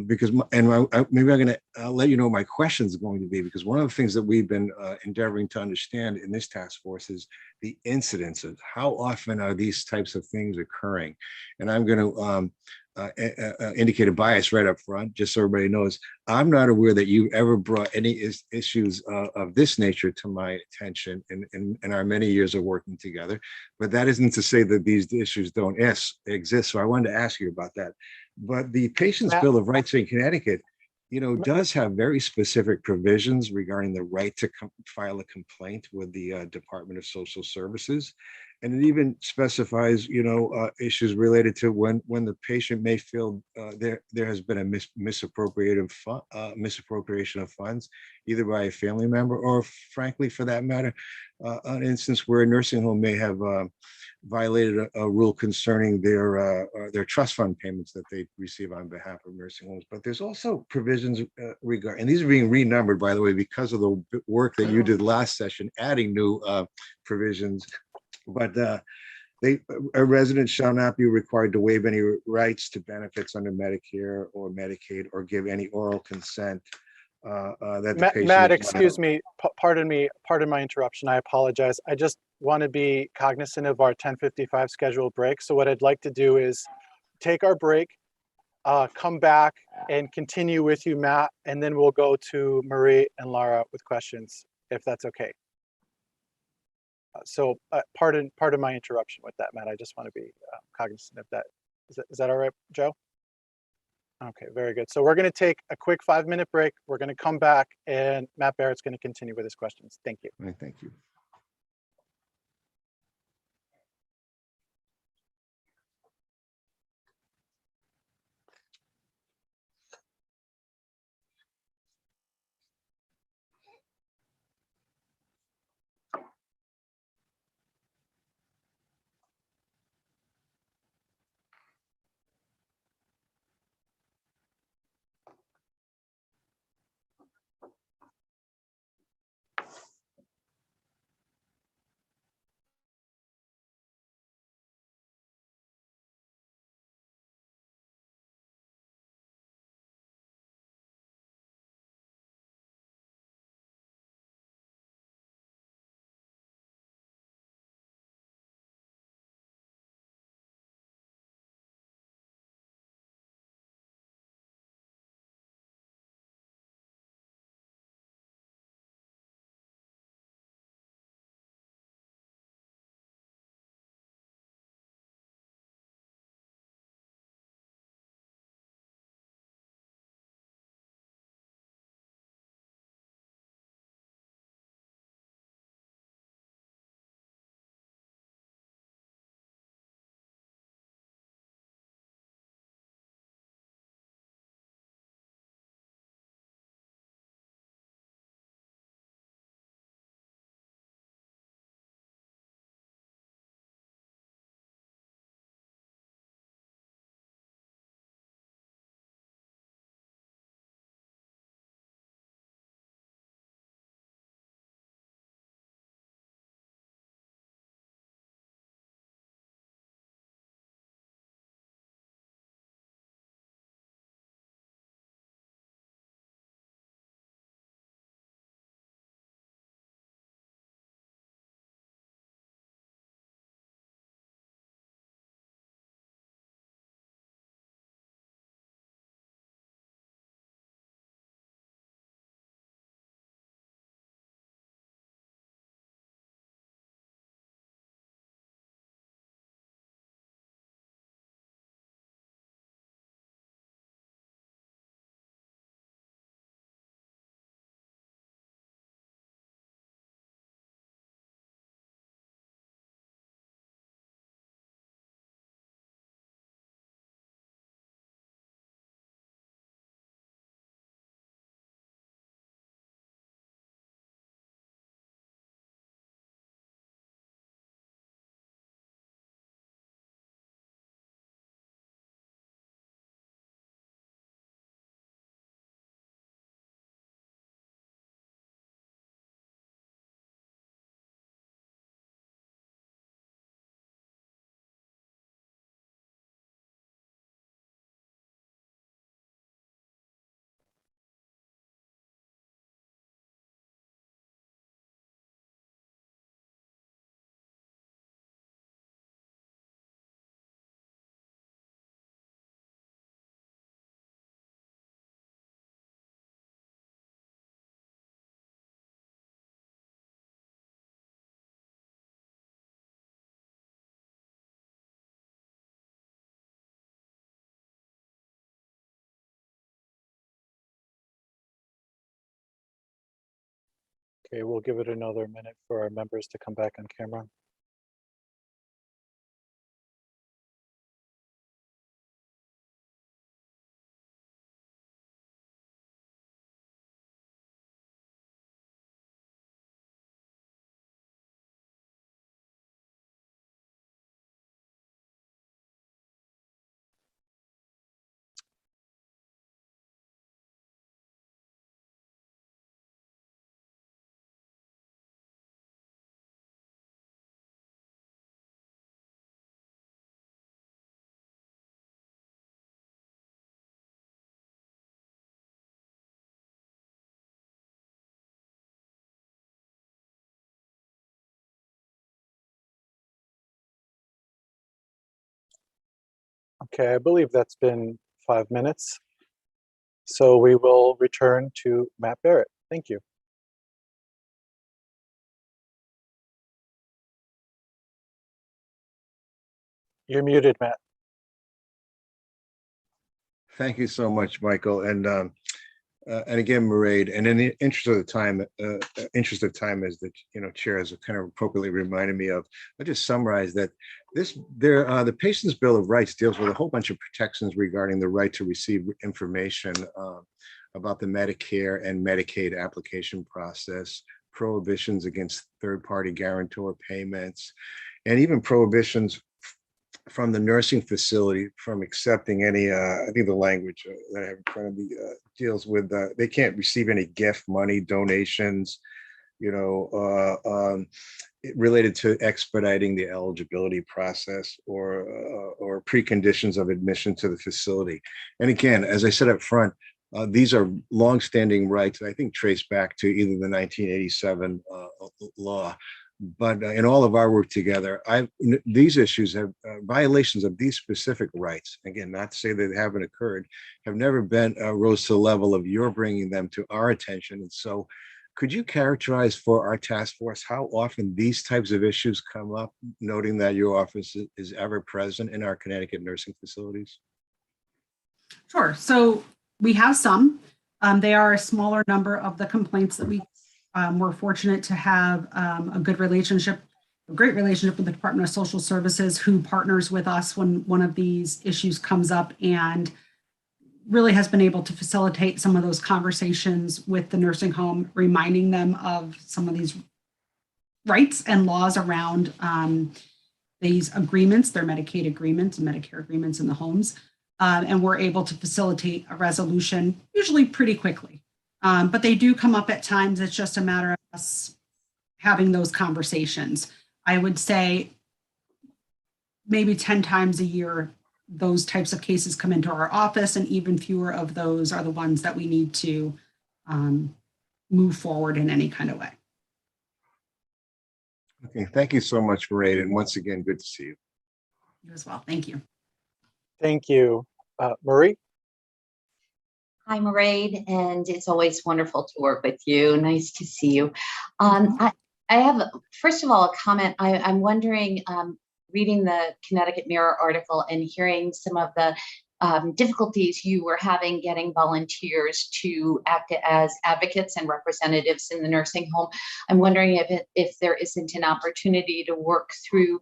because, maybe I'm going to let you know what my question is going to be, because one of the things that we've been endeavoring to understand in this task force is the incidences. How often are these types of things occurring? And I'm going to indicate a bias right up front, just so everybody knows. I'm not aware that you ever brought any issues of this nature to my attention in our many years of working together, but that isn't to say that these issues don't exist. So I wanted to ask you about that. But the Patient's Bill of Rights in Connecticut, does have very specific provisions regarding the right to file a complaint with the Department of Social Services. And it even specifies, issues related to when the patient may feel there has been a misappropriation of funds, either by a family member or, frankly, for that matter, an instance where a nursing home may have violated a rule concerning their trust fund payments that they receive on behalf of nursing homes. But there's also provisions regarding, and these are being renumbered, by the way, because of the work that you did last session, adding new provisions. But a resident shall not be required to waive any rights to benefits under Medicare or Medicaid, or give any oral consent that the patient. Matt, excuse me, pardon my interruption. I apologize. I just want to be cognizant of our 10:55 scheduled break. So what I'd like to do is take our break, come back and continue with you, Matt, and then we'll go to Marie and Lara with questions, if that's okay. So pardon my interruption with that, Matt. I just want to be cognizant of that. Is that all right, Joe? Okay, very good. So we're going to take a quick 5-minute break. We're going to come back, and Matt Barrett's going to continue with his questions. Thank you. All right, thank you. Okay, we'll give it another minute for our members to come back on camera. Okay, I believe that's been 5 minutes. So we will return to Matt Barrett. Thank you. You're muted, Matt. Thank you so much, Michael. And again, Mairead, and in the interest of time, as the chair has kind of appropriately reminded me of, I'll just summarize that the Patient's Bill of Rights deals with a whole bunch of protections regarding the right to receive information about the Medicare and Medicaid application process, prohibitions against third-party guarantor payments, and even prohibitions from the nursing facility from accepting any, I think the language that I have in front of me deals with, they can't receive any gift, money, donations, related to expediting the eligibility process or preconditions of admission to the facility. And again, as I said up front, these are longstanding rights, I think trace back to either the 1987 law. But in all of our work together, these issues have violations of these specific rights. Again, not to say that they haven't occurred, have never been rose to the level of you're bringing them to our attention. And so, could you characterize for our task force how often these types of issues come up, noting that your office is ever present in our Connecticut nursing facilities? Sure. So we have some. They are a smaller number of the complaints that we're fortunate to have a great relationship with the Department of Social Services, who partners with us when one of these issues comes up and really has been able to facilitate some of those conversations with the nursing home, reminding them of some of these rights and laws around these agreements, their Medicaid agreements and Medicare agreements in the homes. And we're able to facilitate a resolution usually pretty quickly. But they do come up at times. It's just a matter of us having those conversations. I would say maybe 10 times a year, those types of cases come into our office, and even fewer of those are the ones that we need to move forward in any kind of way. Okay, thank you so much, Mairead. And once again, good to see you. You as well. Thank you. Thank you. Marie? Hi, Mairead, and it's always wonderful to work with you. Nice to see you. I have, first of all, a comment. I'm wondering, reading the Connecticut Mirror article and hearing some of the difficulties you were having getting volunteers to act as advocates and representatives in the nursing home. I'm wondering if there isn't an opportunity to work through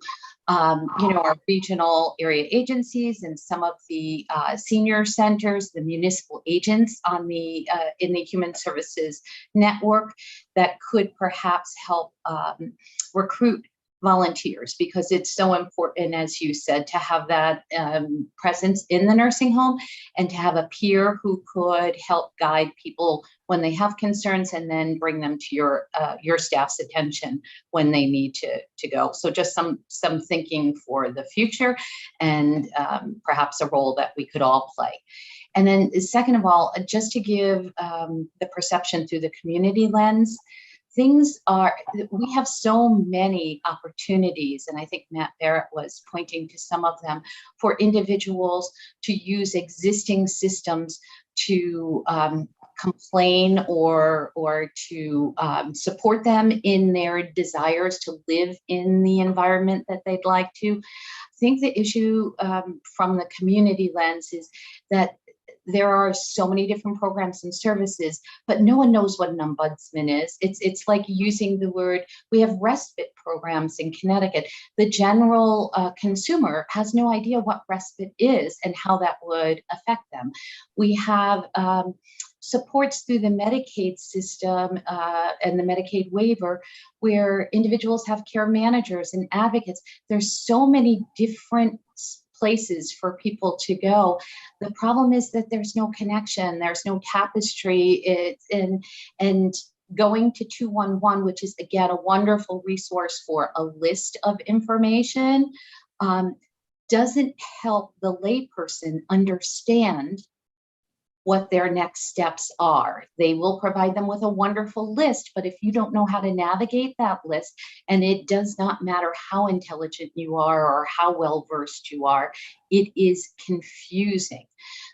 our regional area agencies and some of the senior centers, the municipal agents on the in the human services network that could perhaps help recruit volunteers, because it's so important, as you said, to have that presence in the nursing home and to have a peer who could help guide people when they have concerns and then bring them to your staff's attention when they need to go. So just some thinking for the future, and perhaps a role that we could all play. And then second of all, just to give the perception through the community lens, we have so many opportunities, and I think Matt Barrett was pointing to some of them, for individuals to use existing systems to complain or to support them in their desires to live in the environment that they'd like to. I think the issue from the community lens is that there are so many different programs and services, but no one knows what an ombudsman is. It's like using the word, we have respite programs in Connecticut. The general consumer has no idea what respite is and how that would affect them. We have supports through the Medicaid system and the Medicaid waiver, where individuals have care managers and advocates. There's so many different places for people to go. The problem is that there's no connection, there's no tapestry. And going to 211, which is again a wonderful resource for a list of information, doesn't help the layperson understand what their next steps are. They will provide them with a wonderful list, but if you don't know how to navigate that list, and it does not matter how intelligent you are or how well versed you are, it is confusing.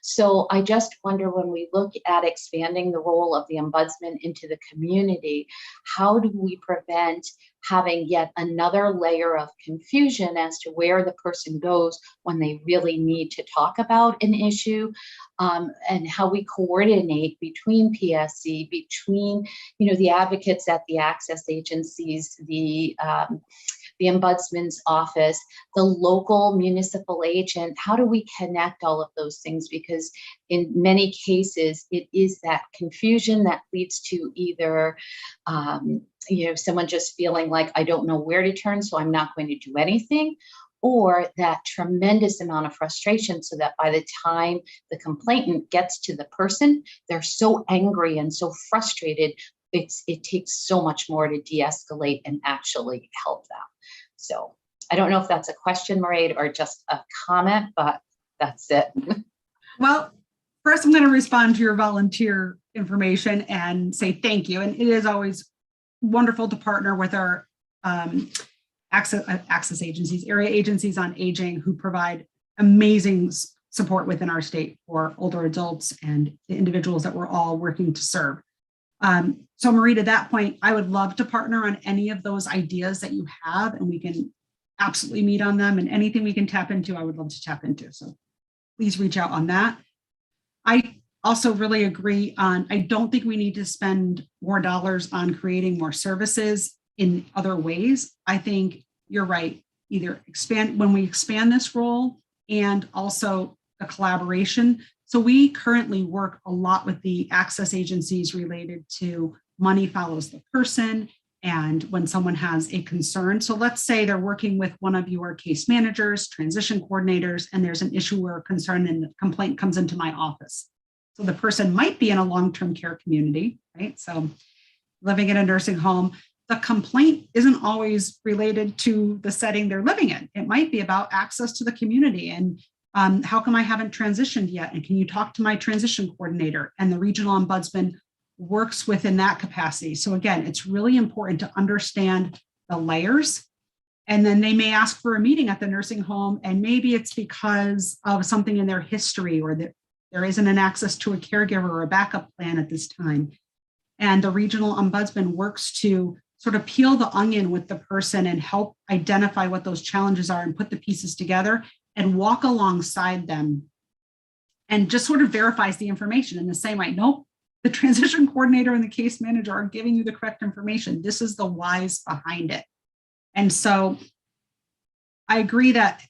So I just wonder, when we look at expanding the role of the ombudsman into the community, how do we prevent having yet another layer of confusion as to where the person goes when they really need to talk about an issue, and how we coordinate between PSC, between the advocates at the access agencies, the ombudsman's office, the local municipal agent. How do we connect all of those things? Because in many cases, it is that confusion that leads to either someone just feeling like, I don't know where to turn, so I'm not going to do anything, or that tremendous amount of frustration, so that by the time the complainant gets to the person, they're so angry and so frustrated, it takes so much more to de-escalate and actually help them. So I don't know if that's a question, Mairead, or just a comment, but that's it. Well, first I'm going to respond to your volunteer information and say thank you. And it is always wonderful to partner with our access agencies, area agencies on aging, who provide amazing support within our state for older adults and the individuals that we're all working to serve. So Marie, to that point, I would love to partner on any of those ideas that you have, and we can absolutely meet on them, and anything we can tap into, I would love to tap into. So please reach out on that. I also really agree on, I don't think we need to spend more dollars on creating more services in other ways. I think you're right, either when we expand this role, and also a collaboration. So we currently work a lot with the access agencies related to money follows the person, and when someone has a concern. So let's say they're working with one of your case managers, transition coordinators, and there's an issue or a concern, and the complaint comes into my office. So the person might be in a long-term care community, right? So living in a nursing home, the complaint isn't always related to the setting they're living in. It might be about access to the community, and how come I haven't transitioned yet? And can you talk to my transition coordinator? And the regional ombudsman works within that capacity. So again, it's really important to understand the layers. And then they may ask for a meeting at the nursing home, and maybe it's because of something in their history, or that there isn't an access to a caregiver or a backup plan at this time. And the regional ombudsman works to sort of peel the onion with the person and help identify what those challenges are, and put the pieces together and walk alongside them, and just sort of verifies the information in the same way. Nope, the transition coordinator and the case manager are giving you the correct information. This is the whys behind it. And so I agree that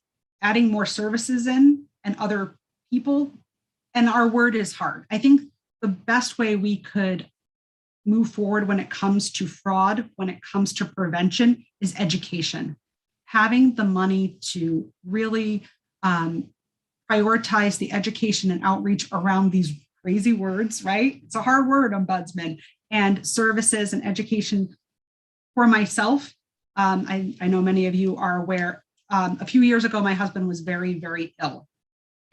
adding more services in, and other people, and our word is hard. I think the best way we could move forward when it comes to fraud, when it comes to prevention, is education. Having the money to really prioritize the education and outreach around these crazy words, right? It's a hard word, ombudsman, and services and education. For myself, I know many of you are aware, a few years ago, my husband was very, very ill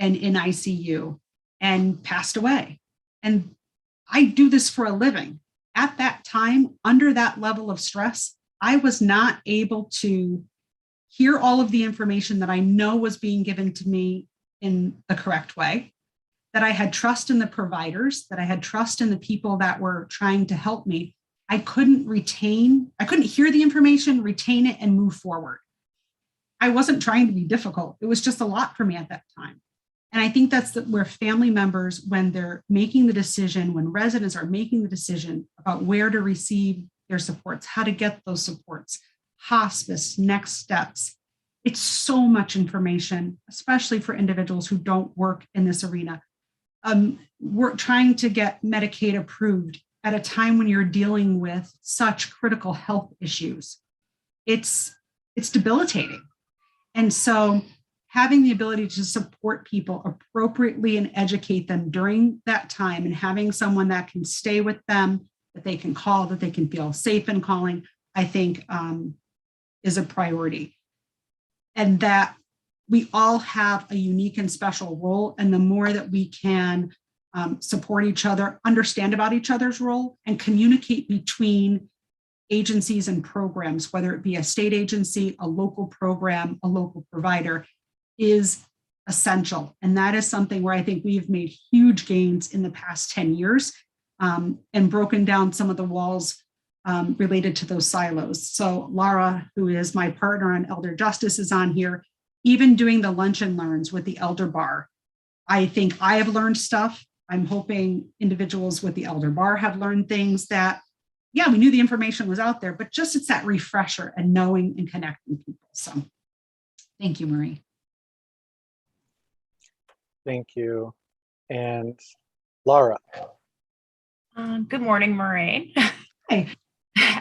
and in ICU and passed away. And I do this for a living. At that time, under that level of stress, I was not able to hear all of the information that I know was being given to me in the correct way, that I had trust in the providers, that I had trust in the people that were trying to help me. I couldn't hear the information, retain it, and move forward. I wasn't trying to be difficult. It was just a lot for me at that time. And I think that's where family members, when they're making the decision, when residents are making the decision about where to receive their supports, how to get those supports, hospice, next steps, it's so much information, especially for individuals who don't work in this arena. We're trying to get Medicaid approved at a time when you're dealing with such critical health issues. It's debilitating. And so having the ability to support people appropriately and educate them during that time, and having someone that can stay with them, that they can call, that they can feel safe in calling, I think is a priority. And that we all have a unique and special role. And the more that we can support each other, understand about each other's role, and communicate between agencies and programs, whether it be a state agency, a local program, a local provider, is essential. And that is something where I think we've made huge gains in the past 10 years and broken down some of the walls related to those silos. So Laura, who is my partner on Elder Justice, is on here. Even doing the lunch and learns with the Elder Bar, I think I have learned stuff. I'm hoping individuals with the Elder Bar have learned things that, yeah, we knew the information was out there, but just it's that refresher and knowing and connecting people. So thank you, Marie. Thank you. And Laura. Good morning, Maureen. Hey.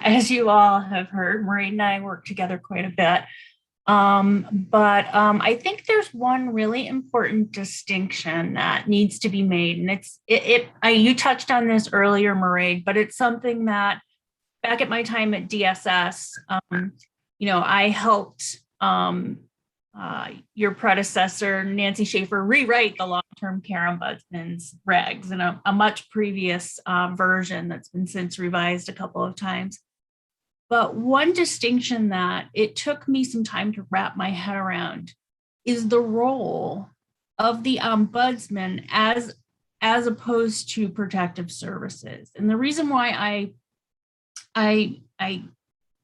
As you all have heard, Maureen and I work together quite a bit. But I think there's one really important distinction that needs to be made. And you touched on this earlier, Maureen, but it's something that back at my time at DSS, I helped your predecessor, Nancy Schaefer, rewrite the long-term care ombudsman's regs in a much previous version that's been since revised a couple of times. But one distinction that it took me some time to wrap my head around is the role of the ombudsman as opposed to protective services. And the reason why I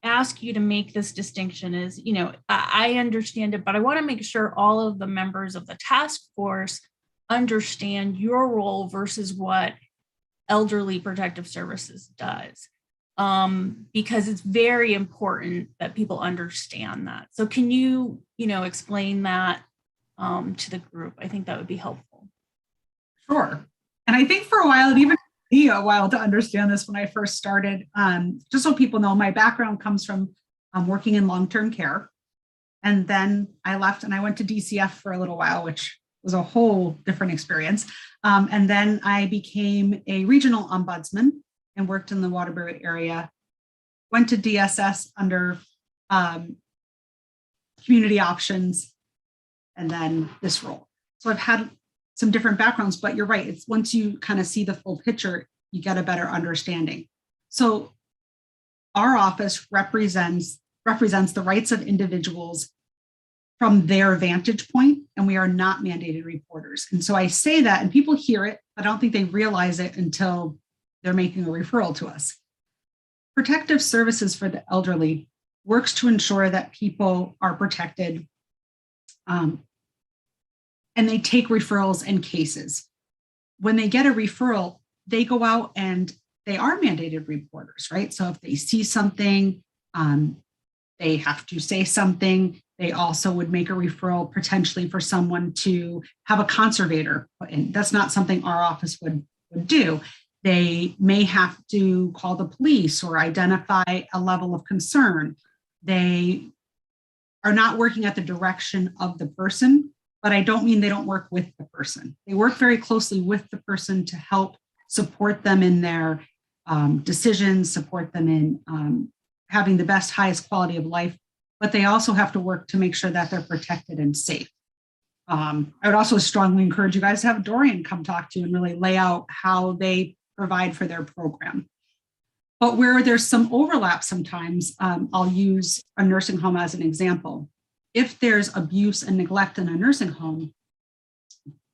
ask you to make this distinction is, I understand it, but I want to make sure all of the members of the task force understand your role versus what elderly protective services does. Because it's very important that people understand that. So can you, explain that to the group? I think that would be helpful. Sure. And I think for a while, it even took me a while to understand this when I first started. Just so people know, my background comes from working in long-term care. And then I left and I went to DCF for a little while, which was a whole different experience. And then I became a regional ombudsman and worked in the Waterbury area, went to DSS under community options, and then this role. So I've had some different backgrounds, but you're right. It's once you kind of see the full picture, you get a better understanding. So our office represents the rights of individuals from their vantage point, and we are not mandated reporters. And so I say that, and people hear it, but I don't think they realize it until they're making a referral to us. Protective services for the elderly works to ensure that people are protected, and they take referrals and cases. When they get a referral, they go out and they are mandated reporters, right? So if they see something, they have to say something. They also would make a referral potentially for someone to have a conservator put in. That's not something our office would do. They may have to call the police or identify a level of concern. They are not working at the direction of the person, but I don't mean they don't work with the person. They work very closely with the person to help support them in their decisions, support them in having the best, highest quality of life, but they also have to work to make sure that they're protected and safe. I would also strongly encourage you guys to have Dorian come talk to you and really lay out how they provide for their program. But where there's some overlap sometimes, I'll use a nursing home as an example. If there's abuse and neglect in a nursing home,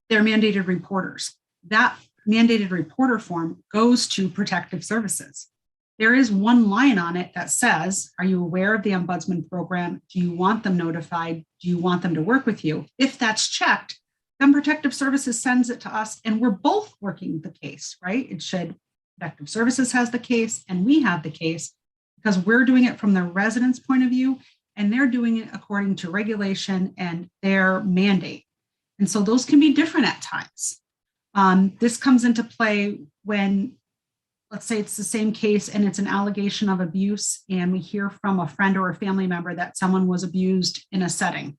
they're mandated reporters. That mandated reporter form goes to protective services. There is one line on it that says, are you aware of the Ombudsman program? Do you want them notified? Do you want them to work with you? If that's checked, then Protective Services sends it to us and we're both working the case, right? It should, Protective Services has the case and we have the case because we're doing it from the resident's point of view and they're doing it according to regulation and their mandate. And so those can be different at times. This comes into play when, let's say it's the same case and it's an allegation of abuse and we hear from a friend or a family member that someone was abused in a setting.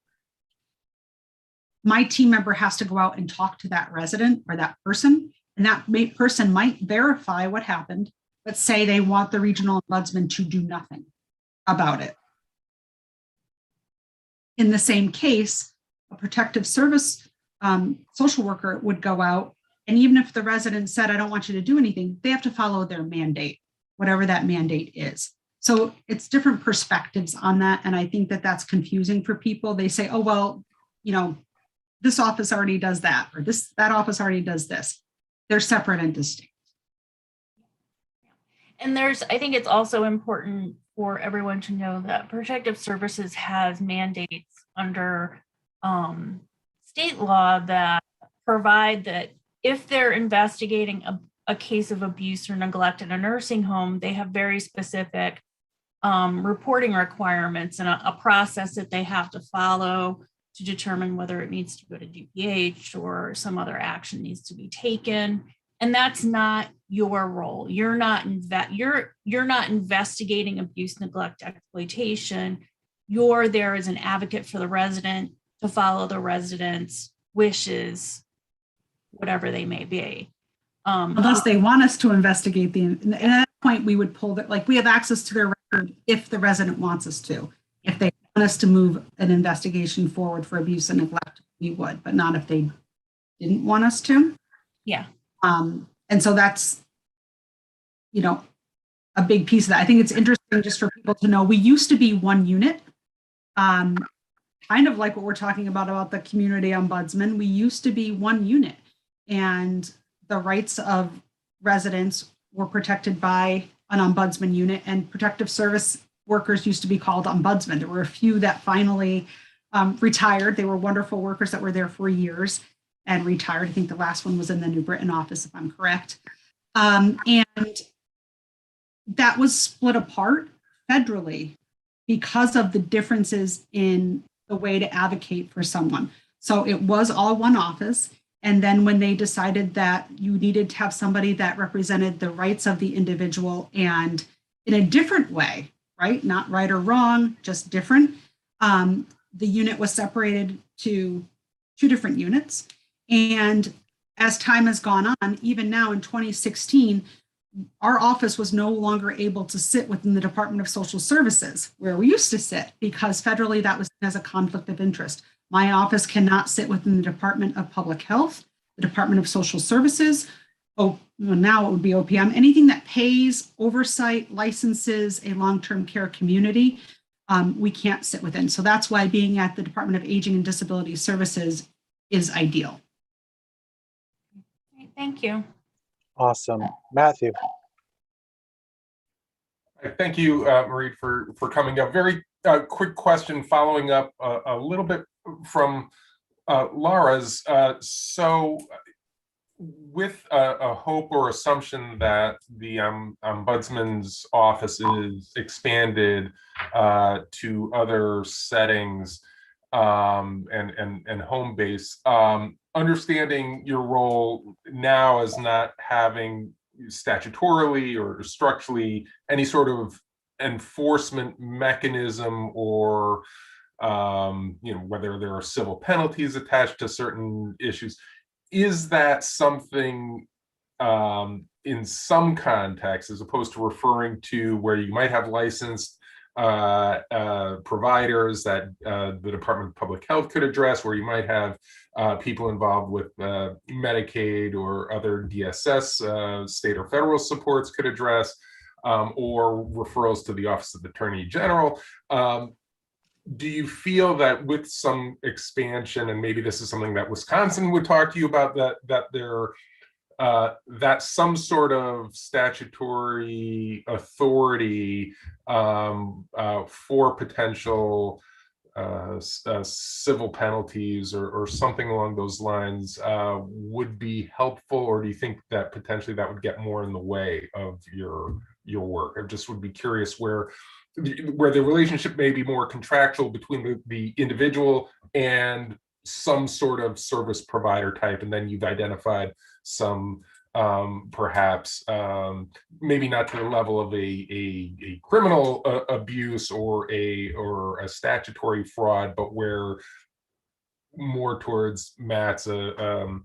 My team member has to go out and talk to that resident or that person, and that person might verify what happened, but say they want the regional ombudsman to do nothing about it. In the same case, a protective service social worker would go out, and even if the resident said, I don't want you to do anything, they have to follow their mandate, whatever that mandate is. So it's different perspectives on that. And I think that that's confusing for people. They say, oh, well, you know, this office already does that, or that office already does this. They're separate and distinct. And I think it's also important for everyone to know that Protective Services has mandates under state law that provide that if they're investigating a case of abuse or neglect in a nursing home, they have very specific reporting requirements and a process that they have to follow to determine whether it needs to go to DPH or some other action needs to be taken. And that's not your role. You're not investigating abuse, neglect, exploitation. You're there as an advocate for the resident to follow the resident's wishes, whatever they may be. Unless they want us to investigate and at that point we would pull that, like we have access to their record if the resident wants us to. If they want us to move an investigation forward for abuse and neglect, we would, but not if they didn't want us to. Yeah. And so that's, you know, a big piece of that. I think it's interesting just for people to know, we used to be one unit, kind of like what we're talking about the community ombudsman. We used to be one unit and the rights of residents were protected by an ombudsman unit, and protective service workers used to be called ombudsman. There were a few that finally retired. They were wonderful workers that were there for years and retired. I think the last one was in the New Britain office, if I'm correct. And that was split apart federally because of the differences in the way to advocate for someone. So it was all one office. And then when they decided that you needed to have somebody that represented the rights of the individual and in a different way, right? Not right or wrong, just different. The unit was separated to 2 different units. And as time has gone on, even now in 2016, our office was no longer able to sit within the Department of Social Services where we used to sit because federally that was as a conflict of interest. My office cannot sit within the Department of Public Health, the Department of Social Services. Oh, well, now it would be OPM. Anything that pays, oversight, licenses a long-term care community, we can't sit within. So that's why being at the Department of Aging and Disability Services is ideal. Thank you. Awesome. Matthew. Thank you, Marie, for coming up. Very quick question following up a little bit from Laura's. So with a hope or assumption that the Ombudsman's office is expanded to other settings and home base, understanding your role now as not having statutorily or structurally any sort of enforcement mechanism or whether there are civil penalties attached to certain issues, is that something in some contexts, as opposed to referring to where you might have licensed providers that the Department of Public Health could address, where you might have people involved with Medicaid or other DSS, state or federal supports could address, or referrals to the Office of the Attorney General. Do you feel that with some expansion, and maybe this is something that Wisconsin would talk to you about, that some sort of statutory authority for potential civil penalties or something along those lines would be helpful, or do you think that potentially that would get more in the way of your work? I just would be curious where the relationship may be more contractual between the individual and some sort of service provider type, and then you've identified some perhaps maybe not to the level of a criminal abuse or a statutory fraud, but where more towards Matt's some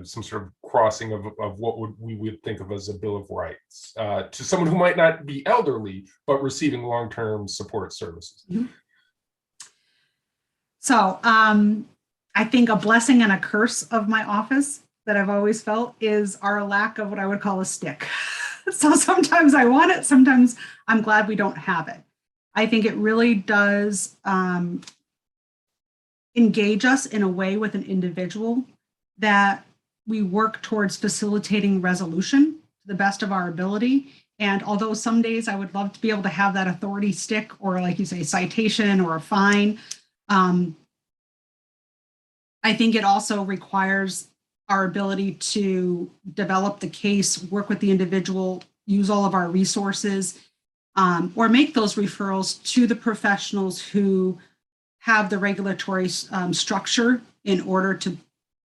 sort of crossing of what we would think of as a Bill of Rights to someone who might not be elderly but receiving long-term support services. Mm-hmm. So I think a blessing and a curse of my office that I've always felt is our lack of what I would call a stick. So sometimes I want it, sometimes I'm glad we don't have it. I think it really does engage us in a way with an individual that we work towards facilitating resolution to the best of our ability. And although some days I would love to be able to have that authority stick, or like you say, citation or a fine, I think it also requires our ability to develop the case, work with the individual, use all of our resources, or make those referrals to the professionals who have the regulatory structure in order to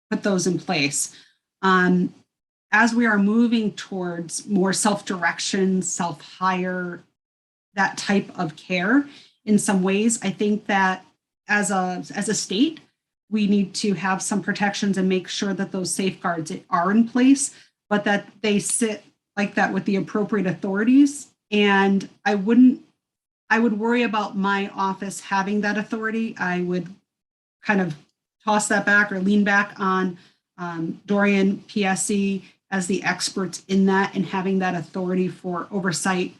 put those in place. As we are moving towards more self-direction, self-hire, that type of care, in some ways, I think that as a state, we need to have some protections and make sure that those safeguards are in place, but that they sit like that with the appropriate authorities. And I would worry about my office having that authority. I would kind of toss that back or lean back on Dorian, PSC as the experts in that, and having that authority for oversight,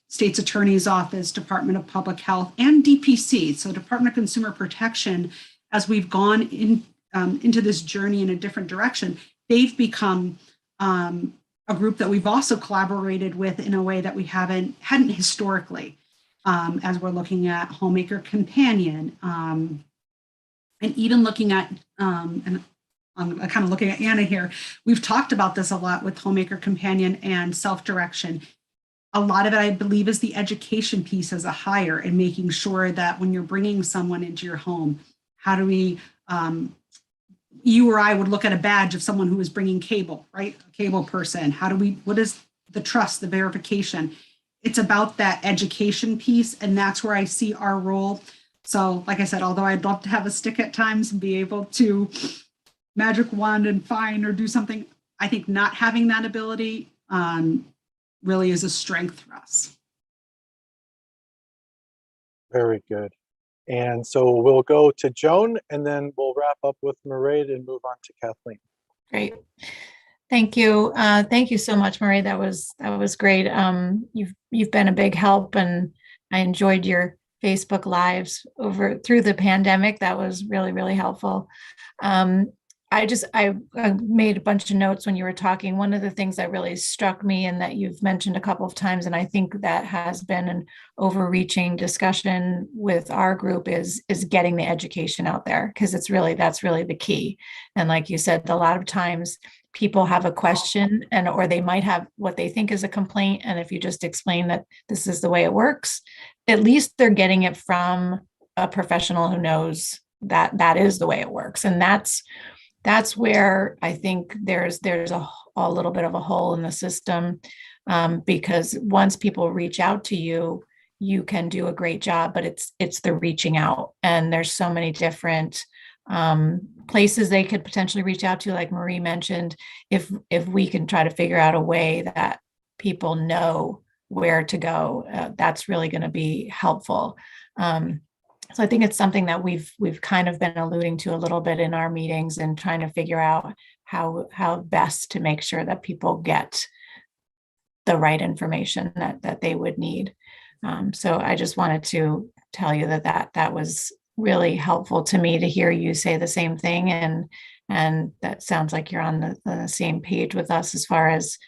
State's Attorney's Office, Department of Public Health, and DPC, so Department of Consumer Protection. As we've gone into this journey in a different direction, they've become a group that we've also collaborated with in a way that we hadn't historically, as we're looking at Homemaker Companion, and even looking at, and I'm kind of looking at Anna here, we've talked about this a lot with Homemaker Companion and self-direction. A lot of it, I believe, is the education piece as a hire, and making sure that when you're bringing someone into your home, how do we, you or I would look at a badge of someone who is bringing cable, right? A cable person. What is the trust, the verification? It's about that education piece, and that's where I see our role. So like I said, although I'd love to have a stick at times and be able to magic wand and fine or do something, I think not having that ability really is a strength for us. Very good. And so we'll go to Joan, and then we'll wrap up with Mairead and move on to Kathleen. Great. Thank you. Thank you so much, Mairead. That was great. You've been a big help, and I enjoyed your Facebook Lives through the pandemic. That was really, really helpful. I made a bunch of notes when you were talking. One of the things that really struck me, and that you've mentioned a couple of times, and I think that has been an overreaching discussion with our group, is getting the education out there, because that's really the key. And like you said, a lot of times people have a question, or they might have what they think is a complaint. And if you just explain that this is the way it works, at least they're getting it from a professional who knows that that is the way it works. And that's where I think there's a little bit of a hole in the system, because once people reach out to you, you can do a great job, but it's the reaching out, and there's so many different places they could potentially reach out to, like Marie mentioned. If we can try to figure out a way that people know where to go, that's really going to be helpful. So I think it's something that we've kind of been alluding to a little bit in our meetings, and trying to figure out how best to make sure that people get the right information that they would need. So I just wanted to tell you that was really helpful to me to hear you say the same thing, and that sounds like you're on the same page with us as far as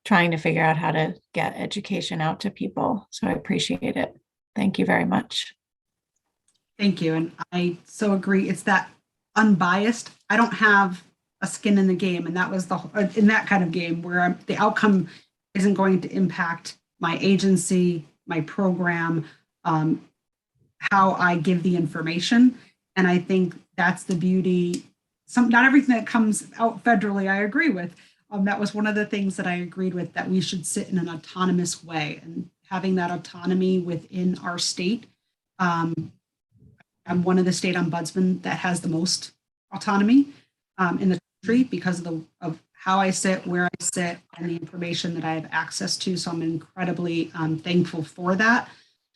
trying to figure out how to get education out to people. So I appreciate it. Thank you very much. Thank you. And I so agree. It's that unbiased. I don't have a skin in the game. And that was in that kind of game where the outcome isn't going to impact my agency, my program, how I give the information. And I think that's the beauty. Not everything that comes out federally, I agree with. That was one of the things that I agreed with, that we should sit in an autonomous way, and having that autonomy within our state. I'm one of the state ombudsmen that has the most autonomy in the country because of how I sit, where I sit, and the information that I have access to. So I'm incredibly thankful for that.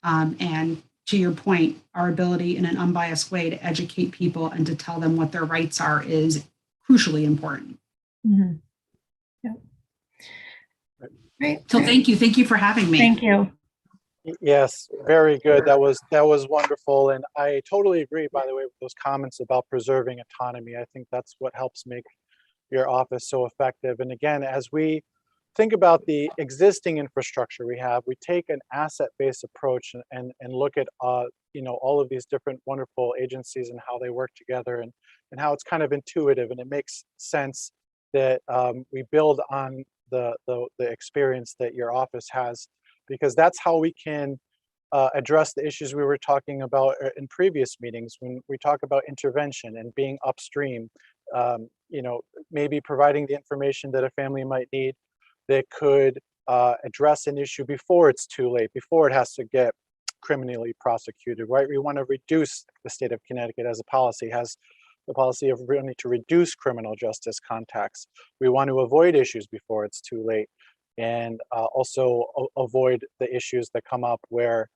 And to your point, our ability in an unbiased way to educate people and to tell them what their rights are is crucially important. Mhm. Yeah. Great. So thank you. Thank you for having me. Thank you. Yes, very good. That was wonderful. And I totally agree, by the way, with those comments about preserving autonomy. I think that's what helps make your office so effective. And again, as we think about the existing infrastructure we have, we take an asset-based approach and look at all of these different wonderful agencies and how they work together, and how it's kind of intuitive, and it makes sense that we build on the experience that your office has, because that's how we can address the issues we were talking about in previous meetings when we talk about intervention and being upstream. Maybe providing the information that a family might need that could address an issue before it's too late, before it has to get criminally prosecuted, right? We want to reduce, the state of Connecticut as a policy has the policy of wanting to reduce criminal justice contacts. We want to avoid issues before it's too late, and also avoid the issues that come up where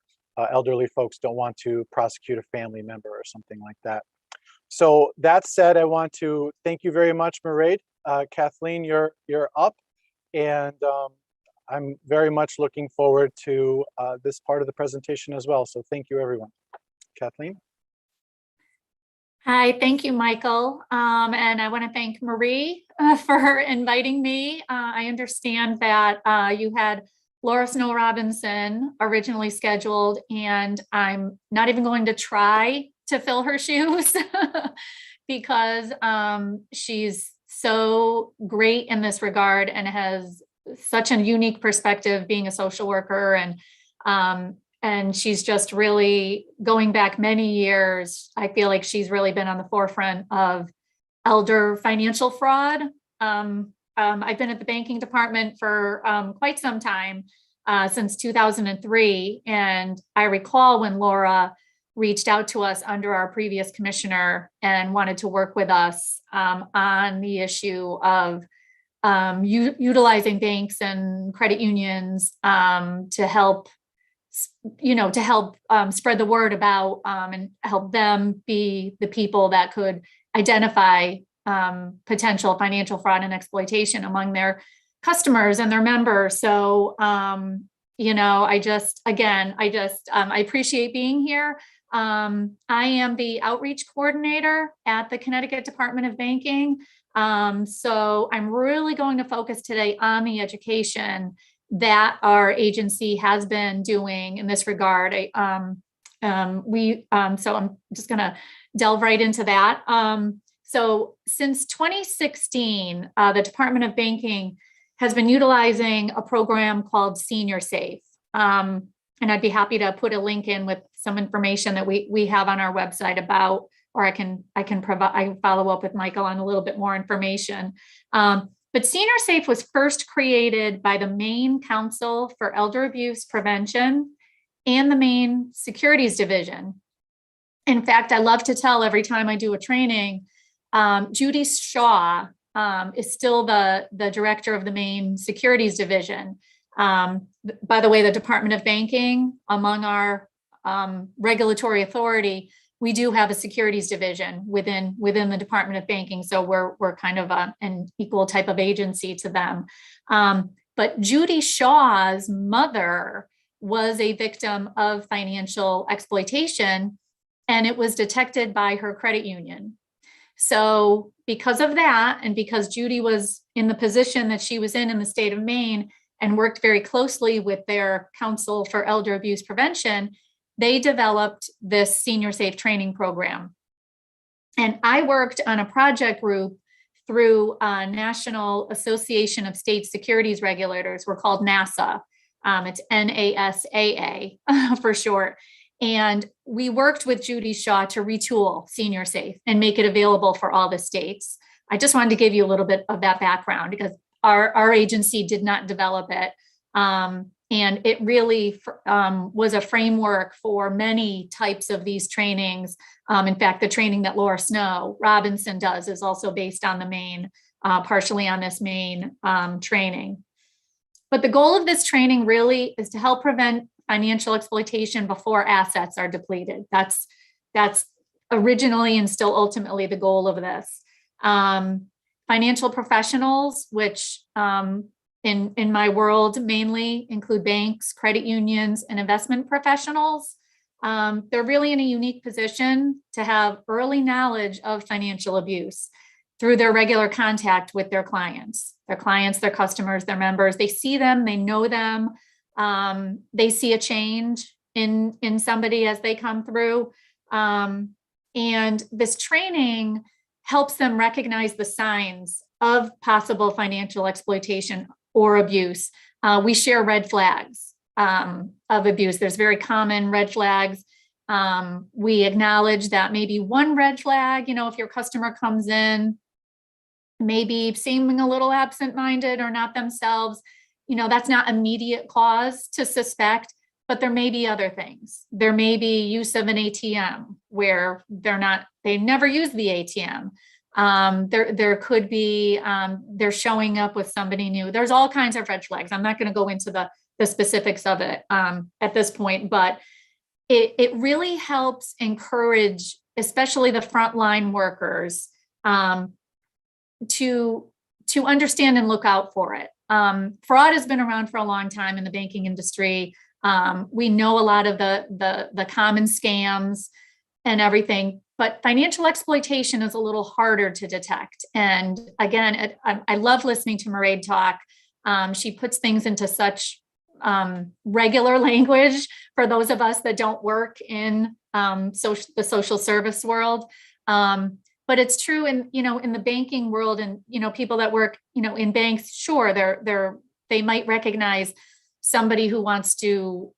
elderly folks don't want to prosecute a family member or something like that. So that said, I want to thank you very much, Mairead. Kathleen, you're up, and I'm very much looking forward to this part of the presentation as well. So thank you, everyone. Kathleen? Hi, thank you, Michael. And I want to thank Marie for inviting me. I understand that you had Laura Snow Robinson originally scheduled, and I'm not even going to try to fill her shoes because she's so great in this regard and has such a unique perspective being a social worker, and she's just really, going back many years, I feel like she's really been on the forefront of elder financial fraud. I've been at the banking department for quite some time, since 2003. And I recall when Laura reached out to us under our previous commissioner and wanted to work with us on the issue of utilizing banks and credit unions to help spread the word about and help them be the people that could identify potential financial fraud and exploitation among their customers and their members. So, I appreciate being here. I am the outreach coordinator at the Connecticut Department of Banking. So I'm really going to focus today on the education that our agency has been doing in this regard. So I'm just going to delve right into that. So since 2016, the Department of Banking has been utilizing a program called Senior Safe. And I'd be happy to put a link in with some information that we have on our website about, or I can follow up with Michael on a little bit more information. But Senior Safe was first created by the Maine Council for Elder Abuse Prevention and the Maine Securities Division. In fact, I love to tell every time I do a training, Judy Shaw is still the director of the Maine Securities Division. By the way, the Department of Banking, among our regulatory authority, we do have a securities division within the Department of Banking. So we're kind of an equal type of agency to them. But Judy Shaw's mother was a victim of financial exploitation, and it was detected by her credit union. So because of that, and because Judy was in the position that she was in the state of Maine and worked very closely with their Council for Elder Abuse Prevention, they developed this Senior Safe training program. And I worked on a project group through National Association of State Securities Regulators. We're called NASA. It's NASAA for short. And we worked with Judy Shaw to retool Senior Safe and make it available for all the states. I just wanted to give you a little bit of that background because our agency did not develop it. And it really was a framework for many types of these trainings. In fact, the training that Laura Snow Robinson does is also based on the Maine, partially on this Maine training. But the goal of this training really is to help prevent financial exploitation before assets are depleted. That's originally and still ultimately the goal of this. Financial professionals, which in my world mainly include banks, credit unions, and investment professionals. They're really in a unique position to have early knowledge of financial abuse through their regular contact with their clients, their customers, their members. They see them, they know them. They see a change in somebody as they come through. And this training helps them recognize the signs of possible financial exploitation or abuse. We share red flags of abuse. There's very common red flags. We acknowledge that maybe one red flag, if your customer comes in, maybe seeming a little absent-minded or not themselves, that's not immediate cause to suspect, but there may be other things. There may be use of an ATM where they never use the ATM. There could be, they're showing up with somebody new. There's all kinds of red flags. I'm not going to go into the specifics of it at this point, but it really helps encourage, especially the frontline workers, to understand and look out for it. Fraud has been around for a long time in the banking industry. We know a lot of the common scams and everything, but financial exploitation is a little harder to detect. And again, I love listening to Mairead talk. She puts things into such regular language for those of us that don't work in the social service world. But it's true in the banking world, and people that work in banks, sure, they might recognize somebody who wants to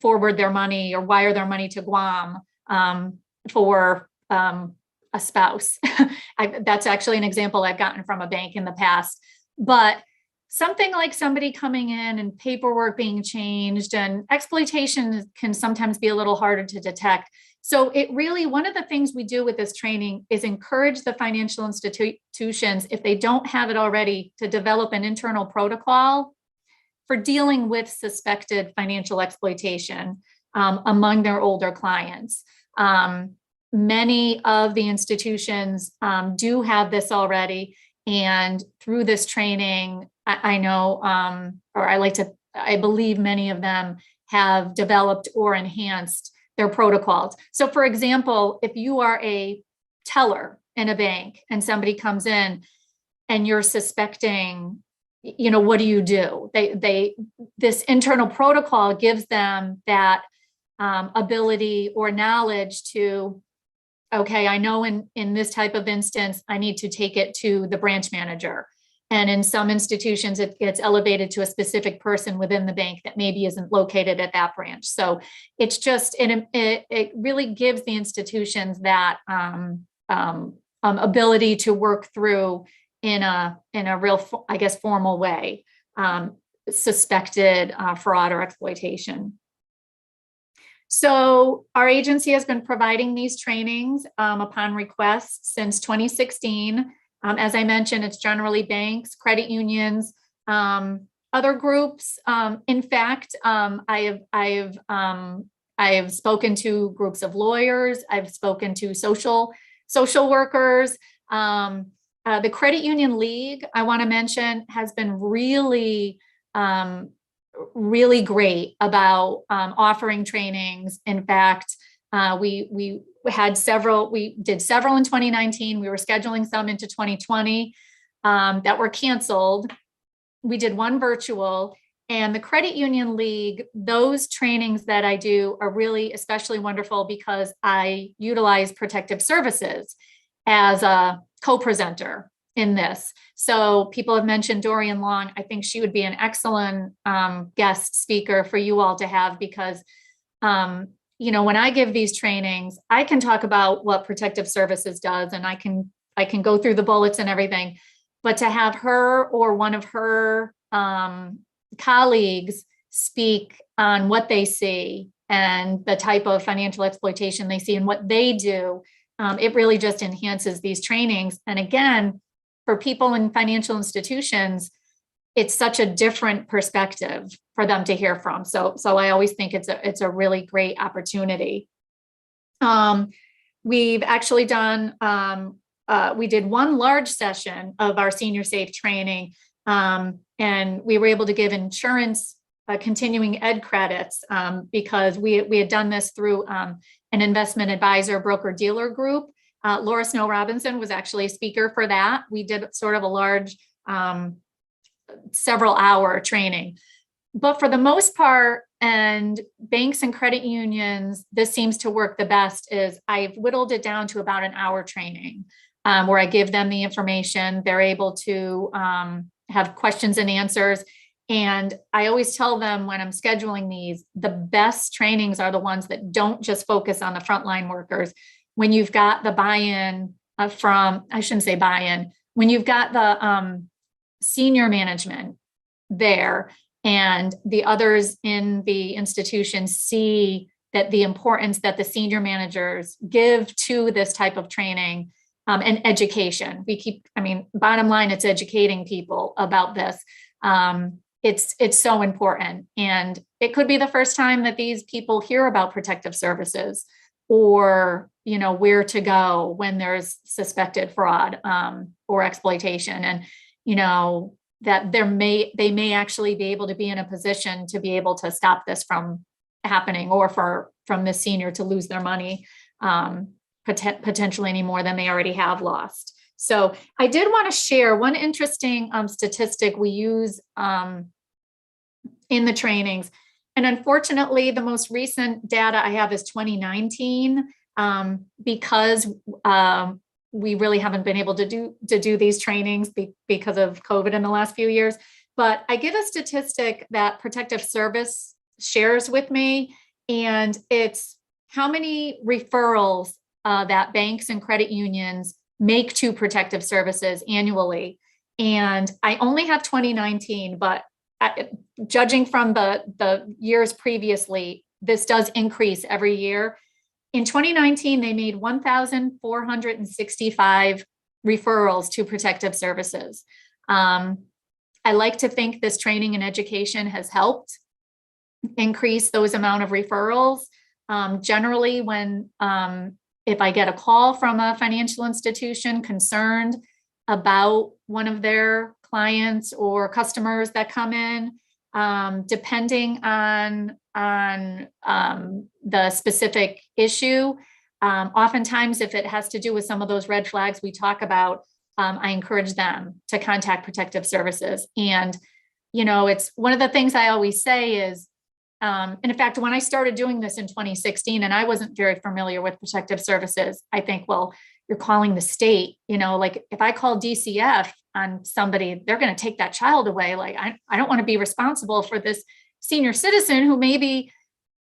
forward their money or wire their money to Guam for a spouse. That's actually an example I've gotten from a bank in the past. But something like somebody coming in and paperwork being changed, and exploitation can sometimes be a little harder to detect. So one of the things we do with this training is encourage the financial institutions, if they don't have it already, to develop an internal protocol for dealing with suspected financial exploitation among their older clients. Many of the institutions do have this already, and through this training, I know, I believe many of them have developed or enhanced their protocols. So for example, if you are a teller in a bank and somebody comes in and you're suspecting, what do you do? This internal protocol gives them that ability or knowledge to, okay, I know in this type of instance, I need to take it to the branch manager. And in some institutions, it gets elevated to a specific person within the bank that maybe isn't located at that branch. So it's just, it really gives the institutions that ability to work through in a real, I guess, formal way, suspected fraud or exploitation. So our agency has been providing these trainings upon request since 2016. As I mentioned, it's generally banks, credit unions, other groups. In fact, I have spoken to groups of lawyers. I've spoken to social workers. The Credit Union League, I want to mention, has been really great about offering trainings. In fact, we did several in 2019. We were scheduling some into 2020 that were canceled. We did one virtual, And the Credit Union League, those trainings that I do are really especially wonderful because I utilize Protective Services as a co-presenter in this. So people have mentioned Dorian Long. I think she would be an excellent guest speaker for you all to have because, when I give these trainings, I can talk about what Protective Services does and I can go through the bullets and everything, but to have her or one of her colleagues speak on what they see and the type of financial exploitation they see and what they do, it really just enhances these trainings. And again, for people in financial institutions, it's such a different perspective for them to hear from. So I always think it's a really great opportunity. We've actually done, we did one large session of our Senior Safe training, and we were able to give insurance continuing ed credits because we had done this through an investment advisor broker dealer group. Laura Snow Robinson was actually a speaker for that. We did sort of a large several hour training. But for the most part, and banks and credit unions, this seems to work the best, is I've whittled it down to about an hour training where I give them the information. They're able to have questions and answers. And I always tell them when I'm scheduling these, the best trainings are the ones that don't just focus on the frontline workers. When you've got the buy-in I shouldn't say buy-in, when you've got the senior management there and the others in the institution see that the importance that the senior managers give to this type of training and education. Bottom line, it's educating people about this. It's so important. And it could be the first time that these people hear about Protective Services or, where to go when there's suspected fraud or exploitation. And, that they may actually be able to be in a position to be able to stop this from happening or from the senior to lose their money potentially any more than they already have lost. So I did want to share one interesting statistic we use in the trainings. And unfortunately, the most recent data I have is 2019 because we really haven't been able to do these trainings because of COVID in the last few years. But I get a statistic that Protective Service shares with me, and it's how many referrals that banks and credit unions make to Protective Services annually. And I only have 2019, but judging from the years previously, this does increase every year. In 2019, they made 1,465 referrals to Protective Services. I like to think this training and education has helped increase those amount of referrals. Generally, when if I get a call from a financial institution concerned about one of their clients or customers that come in, depending on the specific issue, oftentimes if it has to do with some of those red flags we talk about, I encourage them to contact Protective Services. And, it's one of the things I always say is, and in fact, when I started doing this in 2016, and I wasn't very familiar with Protective Services, I think, well, you're calling the state, like if I call DCF on somebody, they're going to take that child away. Like, I don't want to be responsible for this senior citizen who maybe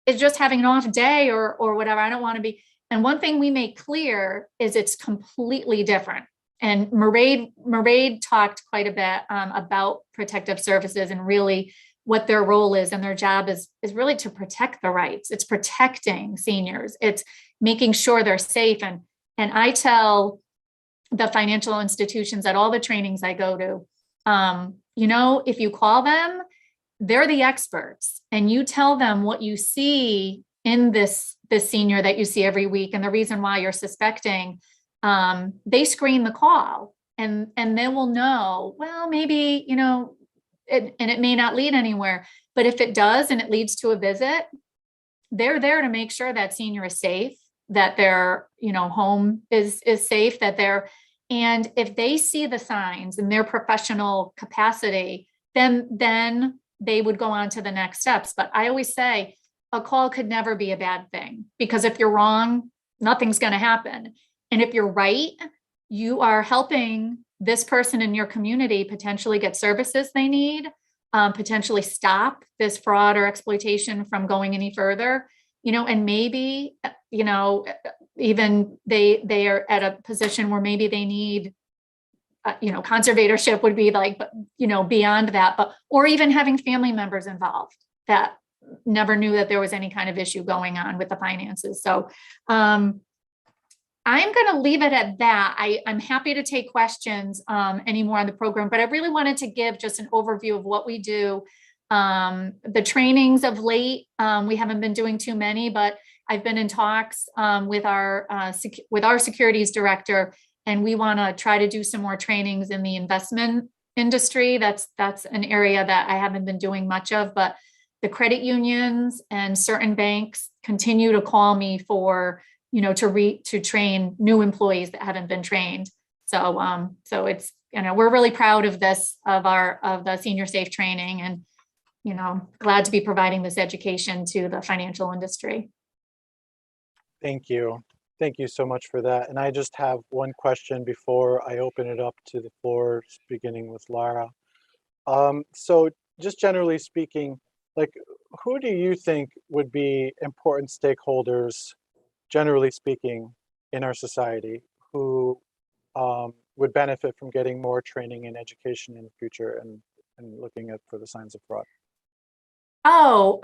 is just having an off day or whatever. I don't want to be. And one thing we make clear is it's completely different. And Mairead talked quite a bit about Protective Services and really what their role is, and their job is really to protect the rights. It's protecting seniors. It's making sure they're safe. And I tell the financial institutions at all the trainings I go to, if you call them, they're the experts, and you tell them what you see in this senior that you see every week and the reason why you're suspecting. They screen the call and they will know, well, maybe, and it may not lead anywhere, but if it does and it leads to a visit, they're there to make sure that senior is safe, that their home is safe, and if they see the signs in their professional capacity, then they would go on to the next steps. But I always say a call could never be a bad thing, because if you're wrong, nothing's going to happen. And if you're right, you are helping this person in your community potentially get services they need, potentially stop this fraud or exploitation from going any further, and maybe, even they are at a position where maybe they need, conservatorship would be like, beyond that, or even having family members involved that never knew that there was any kind of issue going on with the finances. So, I'm going to leave it at that. I'm happy to take questions anymore on the program, but I really wanted to give just an overview of what we do. The trainings of late, we haven't been doing too many, but I've been in talks with our securities director, and we want to try to do some more trainings in the investment industry. That's an area that I haven't been doing much of, but the credit unions and certain banks continue to call me for to train new employees that haven't been trained. So it's, we're really proud of this, of the Senior Safe training, and, glad to be providing this education to the financial industry. Thank you. Thank you so much for that. And I just have one question before I open it up to the floor, beginning with Lara. So just generally speaking, like, who do you think would be important stakeholders, generally speaking, in our society, who would benefit from getting more training and education in the future, and looking for the signs of fraud? Oh,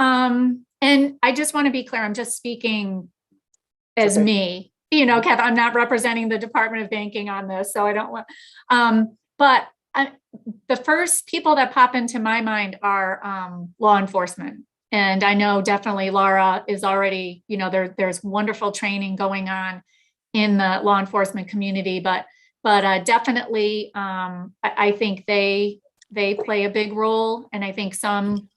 and I just want to be clear, I'm just speaking as Okay. me, Kev, I'm not representing the Department of Banking on this, so I don't want, but the first people that pop into my mind are law enforcement. And I know definitely Lara is already, there's wonderful training going on in the law enforcement community, but definitely, I think they play a big role. And I think some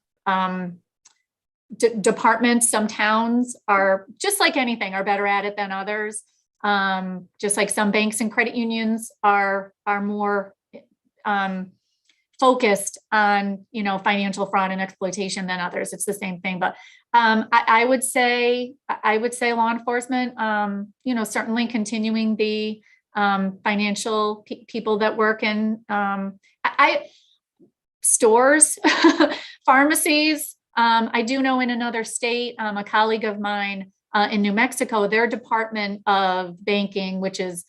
departments, some towns are, just like anything, are better at it than others. Just like some banks and credit unions are more focused on, financial fraud and exploitation than others. It's the same thing, but I would say law enforcement, certainly continuing the financial people that work in stores, pharmacies. I do know in another state, a colleague of mine in New Mexico, their Department of Banking, which is,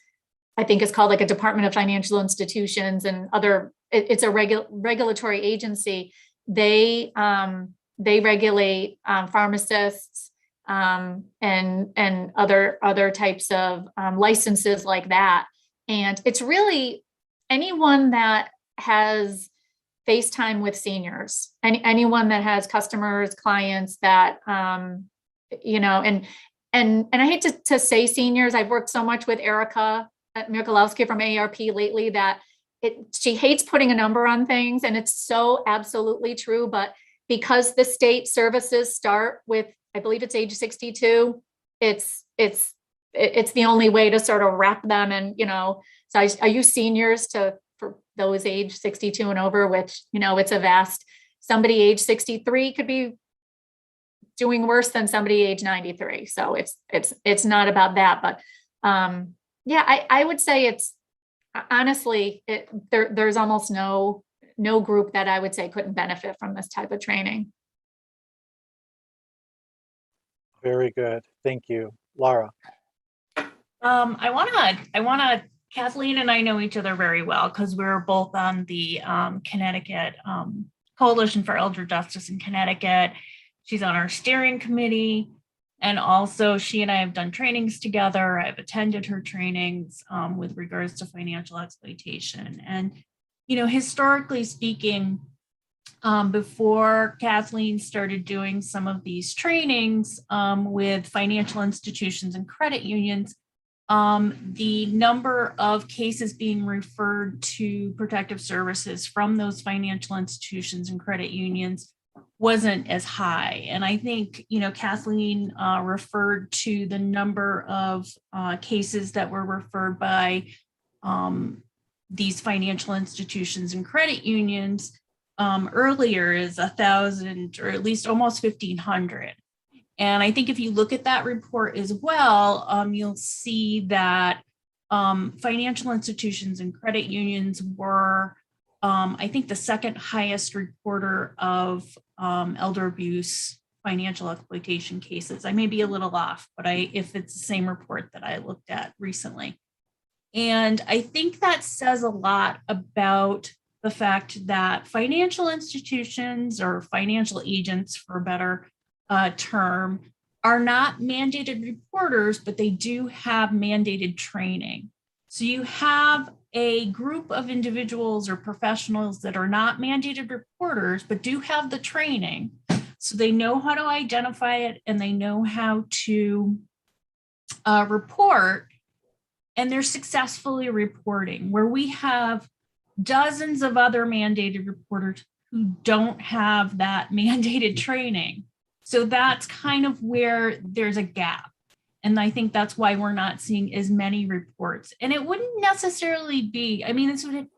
I think it's called like a Department of Financial Institutions and other, it's a regulatory agency. They regulate pharmacists and other types of licenses like that. And it's really anyone that has FaceTime with seniors, and anyone that has customers, clients that, and I hate to say seniors. I've worked so much with Erica Mirkolowski from AARP lately that she hates putting a number on things, and it's so absolutely true. But because the state services start with, I believe it's age 62, it's the only way to sort of wrap them. And, so I use seniors for those age 62 and over, which, it's a vast, somebody age 63 could be doing worse than somebody age 93. So it's not about that, but I would say it's honestly, there's almost no group that I would say couldn't benefit from this type of training. Very good. Thank you. Lara. I want to, Kathleen and I know each other very well because we're both on the Connecticut Coalition for Elder Justice in Connecticut. She's on our steering committee. And also she and I have done trainings together. I've attended her trainings with regards to financial exploitation. And, historically speaking, before Kathleen started doing some of these trainings with financial institutions and credit unions, the number of cases being referred to protective services from those financial institutions and credit unions wasn't as high. And I think, Kathleen referred to the number of cases that were referred by these financial institutions and credit unions. earlier is 1,000 or at least almost 1,500. And I think if you look at that report as well, you'll see that financial institutions and credit unions were, I think, the second highest reporter of elder abuse financial exploitation cases. I may be a little off, but if it's the same report that I looked at recently. And I think that says a lot about the fact that financial institutions or financial agents, for a better term, are not mandated reporters, but they do have mandated training. So you have a group of individuals or professionals that are not mandated reporters, but do have the training. So they know how to identify it and they know how to report, and they're successfully reporting, where we have dozens of other mandated reporters who don't have that mandated training. So that's kind of where there's a gap. And I think that's why we're not seeing as many reports. And it wouldn't necessarily be, I mean, this would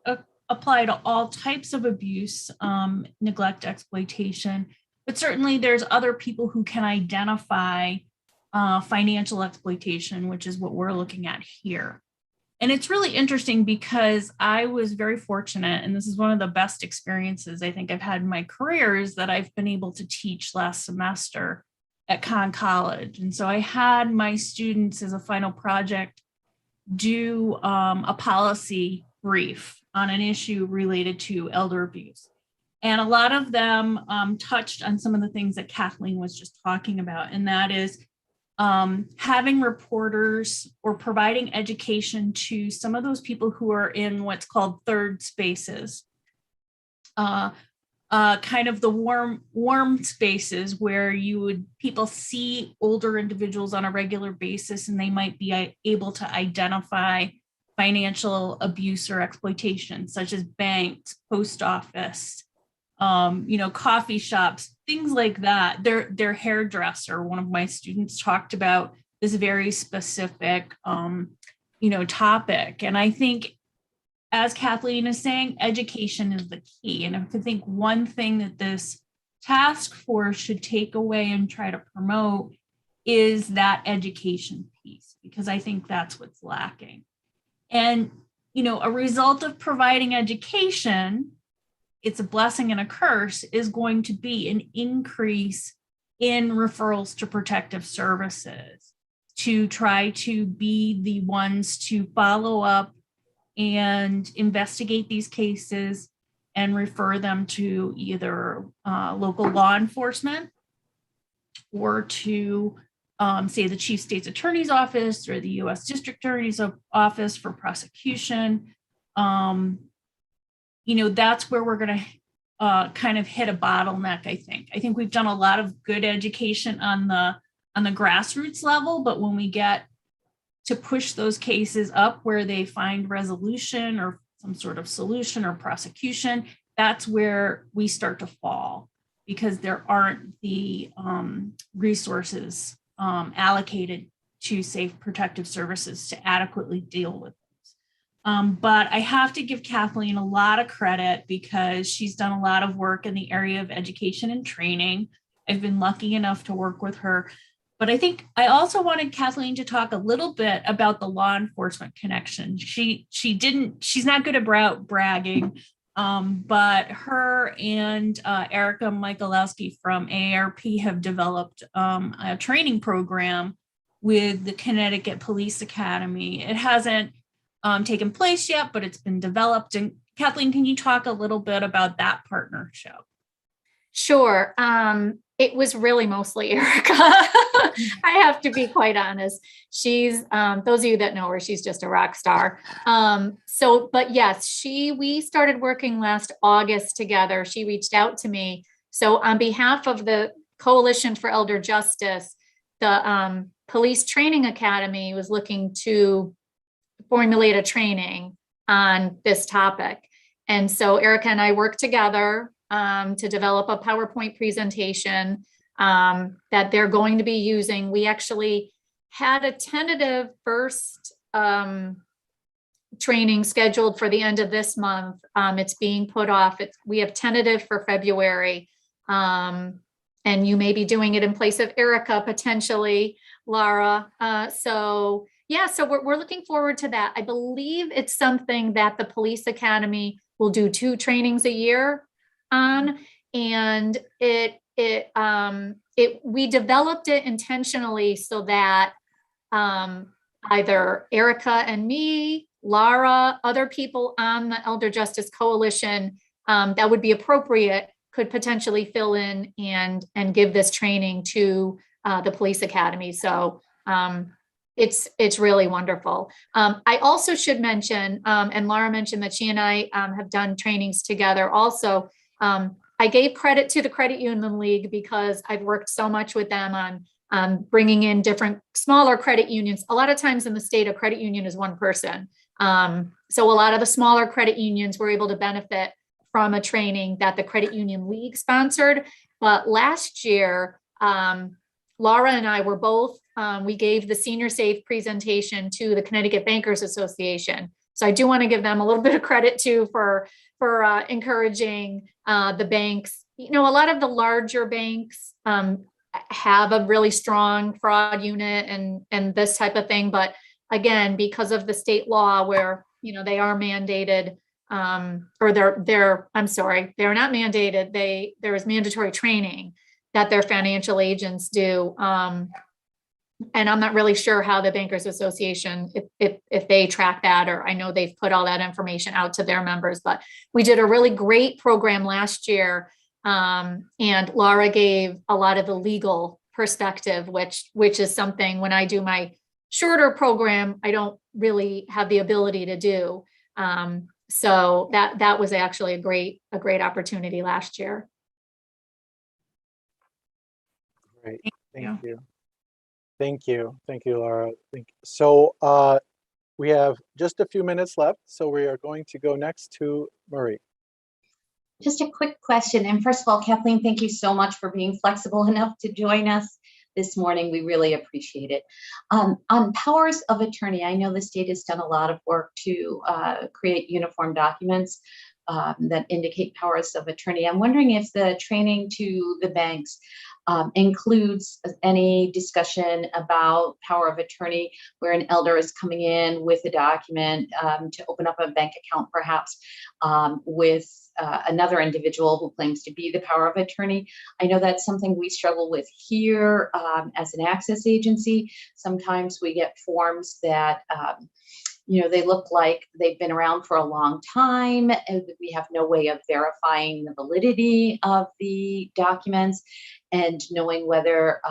apply to all types of abuse, neglect, exploitation, but certainly there's other people who can identify financial exploitation, which is what we're looking at here. And it's really interesting because I was very fortunate, and this is one of the best experiences I think I've had in my career, is that I've been able to teach last semester at Conn College. And so I had my students as a final project do a policy brief on an issue related to elder abuse. And a lot of them touched on some of the things that Kathleen was just talking about, and that is having reporters or providing education to some of those people who are in what's called third spaces, kind of the warm spaces where people see older individuals on a regular basis, and they might be able to identify financial abuse or exploitation, such as banks, post office, coffee shops, things like that. Their hairdresser, one of my students talked about this very specific, topic. And I think, as Kathleen is saying, education is the key. And I think one thing that this task force should take away and try to promote is that education piece, because I think that's what's lacking. And, a result of providing education, it's a blessing and a curse, is going to be an increase in referrals to protective services to try to be the ones to follow up and investigate these cases and refer them to either local law enforcement or to, say, the Chief State's Attorney's Office or the U.S. District Attorney's Office for prosecution. That's where we're going to kind of hit a bottleneck, I think. I think we've done a lot of good education on the grassroots level, but when we get to push those cases up where they find resolution or some sort of solution or prosecution, that's where we start to fall, because there aren't the resources allocated to safe protective services to adequately deal with those. But I have to give Kathleen a lot of credit because she's done a lot of work in the area of education and training. I've been lucky enough to work with her. But I think I also wanted Kathleen to talk a little bit about the law enforcement connection. She's not good about bragging, but her and Erica Michalowski from AARP have developed a training program with the Connecticut Police Academy. It hasn't taken place yet, but it's been developed. And Kathleen, can you talk a little bit about that partnership? Sure. It was really mostly Erica. I have to be quite honest. She's, those of you that know her, she's just a rock star. But yes, we started working last August together. She reached out to me. So on behalf of the Coalition for Elder Justice, the Police Training Academy was looking to formulate a training on this topic. And so Erica and I worked together to develop a PowerPoint presentation that they're going to be using. We actually had a tentative first training scheduled for the end of this month. It's being put off. We have tentative for February. And you may be doing it in place of Erica, potentially, Laura. So we're looking forward to that. I believe it's something that the Police Academy will do 2 trainings a year on. And we developed it intentionally so that either Erica and me, Lara, other people on the Elder Justice Coalition that would be appropriate could potentially fill in and give this training to the Police Academy. So it's really wonderful. I also should mention, and Lara mentioned that she and I have done trainings together also. I gave credit to the Credit Union League because I've worked so much with them on bringing in different smaller credit unions. A lot of times in the state, a credit union is one person. So a lot of the smaller credit unions were able to benefit from a training that the Credit Union League sponsored. But last year, Laura and I were both, we gave the Senior Safe presentation to the Connecticut Bankers Association. So I do want to give them a little bit of credit too for encouraging the banks. You know, a lot of the larger banks have a really strong fraud unit and this type of thing. But again, because of the state law where, you know, they are mandated, or they're not mandated. There is mandatory training that their financial agents do. And I'm not really sure how the Bankers Association, if they track that, or I know they've put all that information out to their members, but we did a really great program last year. And Laura gave a lot of the legal perspective, which is something when I do my shorter program, I don't really have the ability to do. So that was actually a great opportunity last year. Great, thank you. Thank you, Laura. So we have just a few minutes left, so we are going to go next to Marie. Just a quick question. And first of all, Kathleen, thank you so much for being flexible enough to join us this morning. We really appreciate it. On powers of attorney, I know the state has done a lot of work to create uniform documents that indicate powers of attorney. I'm wondering if the training to the banks includes any discussion about power of attorney, where an elder is coming in with a document to open up a bank account, perhaps with another individual who claims to be the power of attorney. I know that's something we struggle with here as an access agency. Sometimes we get forms that they look like they've been around for a long time, and we have no way of verifying the validity of the documents and knowing whether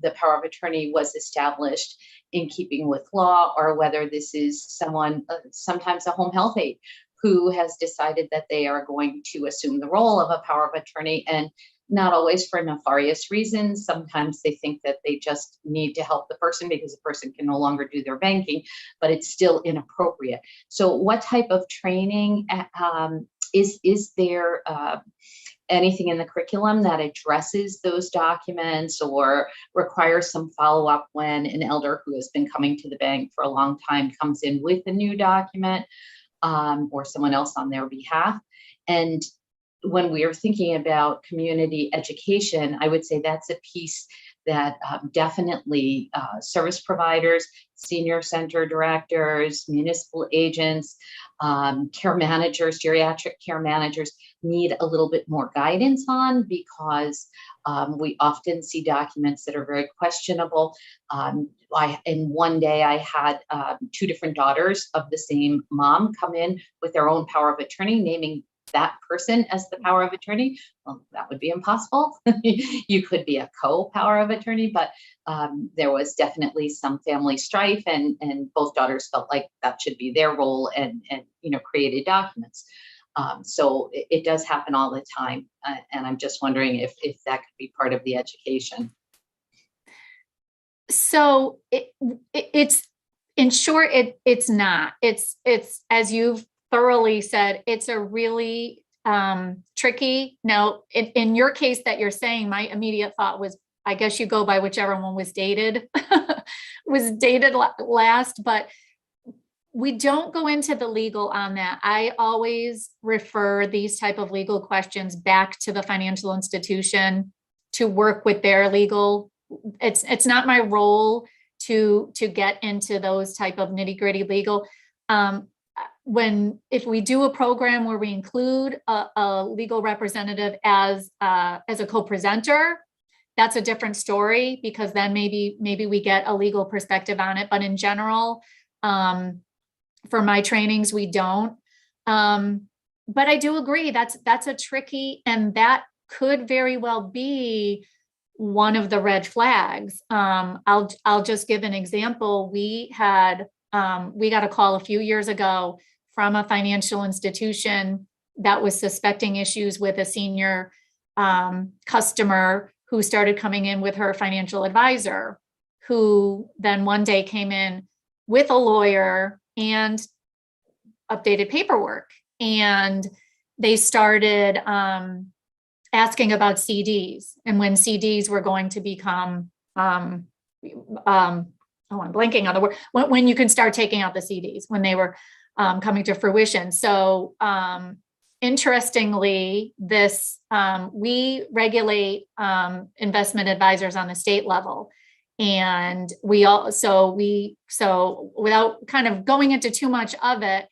the power of attorney was established in keeping with law, or whether this is someone, sometimes a home health aide, who has decided that they are going to assume the role of a power of attorney, and not always for nefarious reasons. Sometimes they think that they just need to help the person because the person can no longer do their banking, but it's still inappropriate. So what type of training is there anything in the curriculum that addresses those documents or requires some follow-up when an elder who has been coming to the bank for a long time comes in with a new document, or someone else on their behalf? And when we are thinking about community education, I would say that's a piece that definitely service providers, senior center directors, municipal agents, care managers, geriatric care managers need a little bit more guidance on, because we often see documents that are very questionable. In one day, I had 2 different daughters of the same mom come in with their own power of attorney, naming that person as the power of attorney. Well, that would be impossible. You could be a co-power of attorney, but there was definitely some family strife, and both daughters felt like that should be their role, and created documents. So it does happen all the time, and I'm just wondering if that could be part of the education. So it's in short, it's not. It's as you've thoroughly said, it's a really tricky. Now, in your case that you're saying, my immediate thought was, I guess you go by whichever one was dated, last. But we don't go into the legal on that. I always refer these type of legal questions back to the financial institution to work with their legal. It's not my role to get into those type of nitty-gritty legal. If we do a program where we include a legal representative as a co-presenter, that's a different story, because then maybe we get a legal perspective on it. But in general, for my trainings, we don't. But I do agree that's a tricky, and that could very well be one of the red flags. I'll just give an example. We got a call a few years ago from a financial institution that was suspecting issues with a senior customer who started coming in with her financial advisor, who then one day came in with a lawyer and updated paperwork. And they started asking about CDs, and when CDs were going to become, I'm blanking on the word, when you can start taking out the CDs, when they were coming to fruition. So interestingly, we regulate investment advisors on the state level. And so without kind of going into too much of it,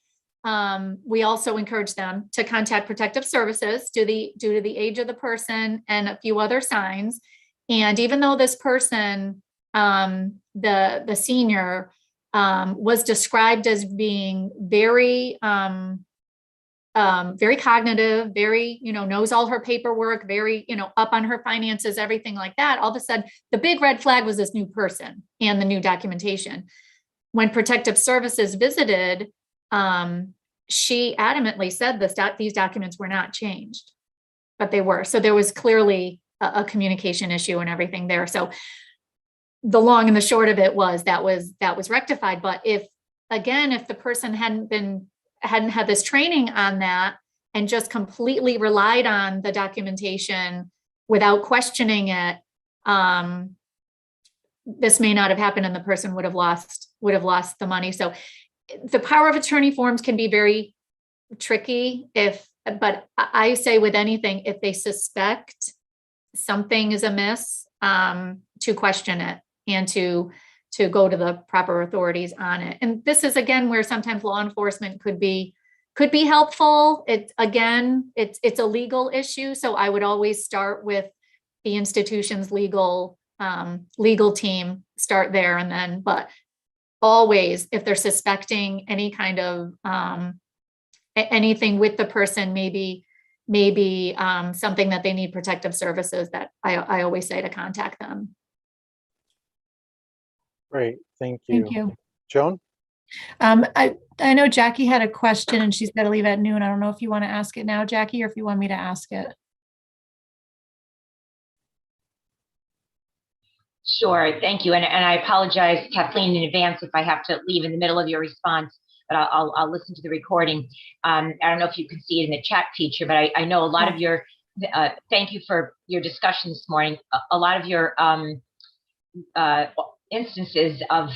we also encourage them to contact protective services due to the age of the person and a few other signs. And even though this person, the senior, was described as being very cognitive, very, knows all her paperwork, very, up on her finances, everything like that. All of a sudden, the big red flag was this new person and the new documentation. When protective services visited, she adamantly said these documents were not changed, but they were. So there was clearly a communication issue and everything there. So the long and the short of it was that was rectified. But if the person hadn't had this training on that and just completely relied on the documentation without questioning it, this may not have happened, and the person would have lost the money. So the power of attorney forms can be very tricky but I say with anything, if they suspect something is amiss, to question it and to go to the proper authorities on it. And this is again where sometimes law enforcement could be helpful. It's a legal issue, so I would always start with the institution's legal team. Start there, and then, but always, if they're suspecting any kind of anything with the person, maybe something that they need protective services, that I always say to contact them. Great, thank you. Thank you. Joan? I know Jackie had a question and she's got to leave at noon. I don't know if you want to ask it now, Jackie, or if you want me to ask it. Sure, thank you. And I apologize, Kathleen, in advance if I have to leave in the middle of your response, but I'll listen to the recording. I don't know if you can see it in the chat feature, but I know a lot of your, thank you for your discussion this morning. A lot of your instances of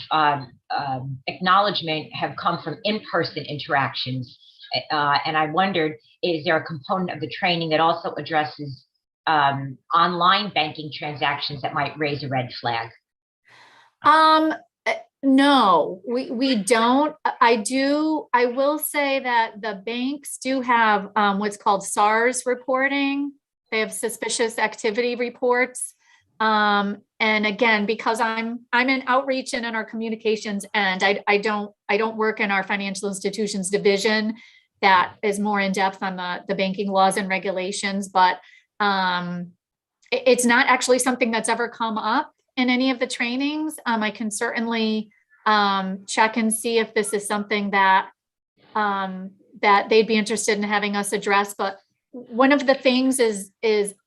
acknowledgement have come from in-person interactions. And I wondered, is there a component of the training that also addresses online banking transactions that might raise a red flag? No, we don't. I will say that the banks do have what's called SARS reporting. They have suspicious activity reports. And again, because I'm in outreach and in our communications, and I don't work in our financial institutions division that is more in depth on the banking laws and regulations, but it's not actually something that's ever come up in any of the trainings. I can certainly check and see if this is something that they'd be interested in having us address. But one of the things is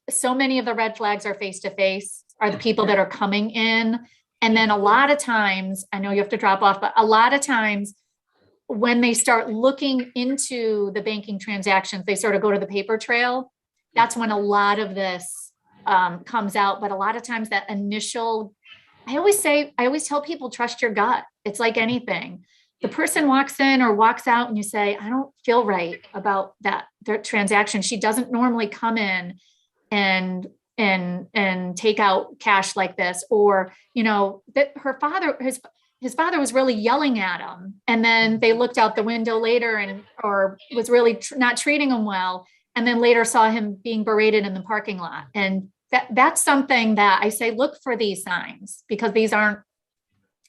so many of the red flags are face-to-face, are the people that are coming in. And then a lot of times, I know you have to drop off, but a lot of times when they start looking into the banking transactions, they sort of go to the paper trail. That's when a lot of this comes out. But a lot of times that initial, I always tell people, trust your gut. It's like anything. the person walks in or walks out and you say, I don't feel right about their transaction. She doesn't normally come in and take out cash like this, or, that her father, his father was really yelling at him. And then they looked out the window later or was really not treating him well. And then later saw him being berated in the parking lot. And that's something that I say, look for these signs, because these aren't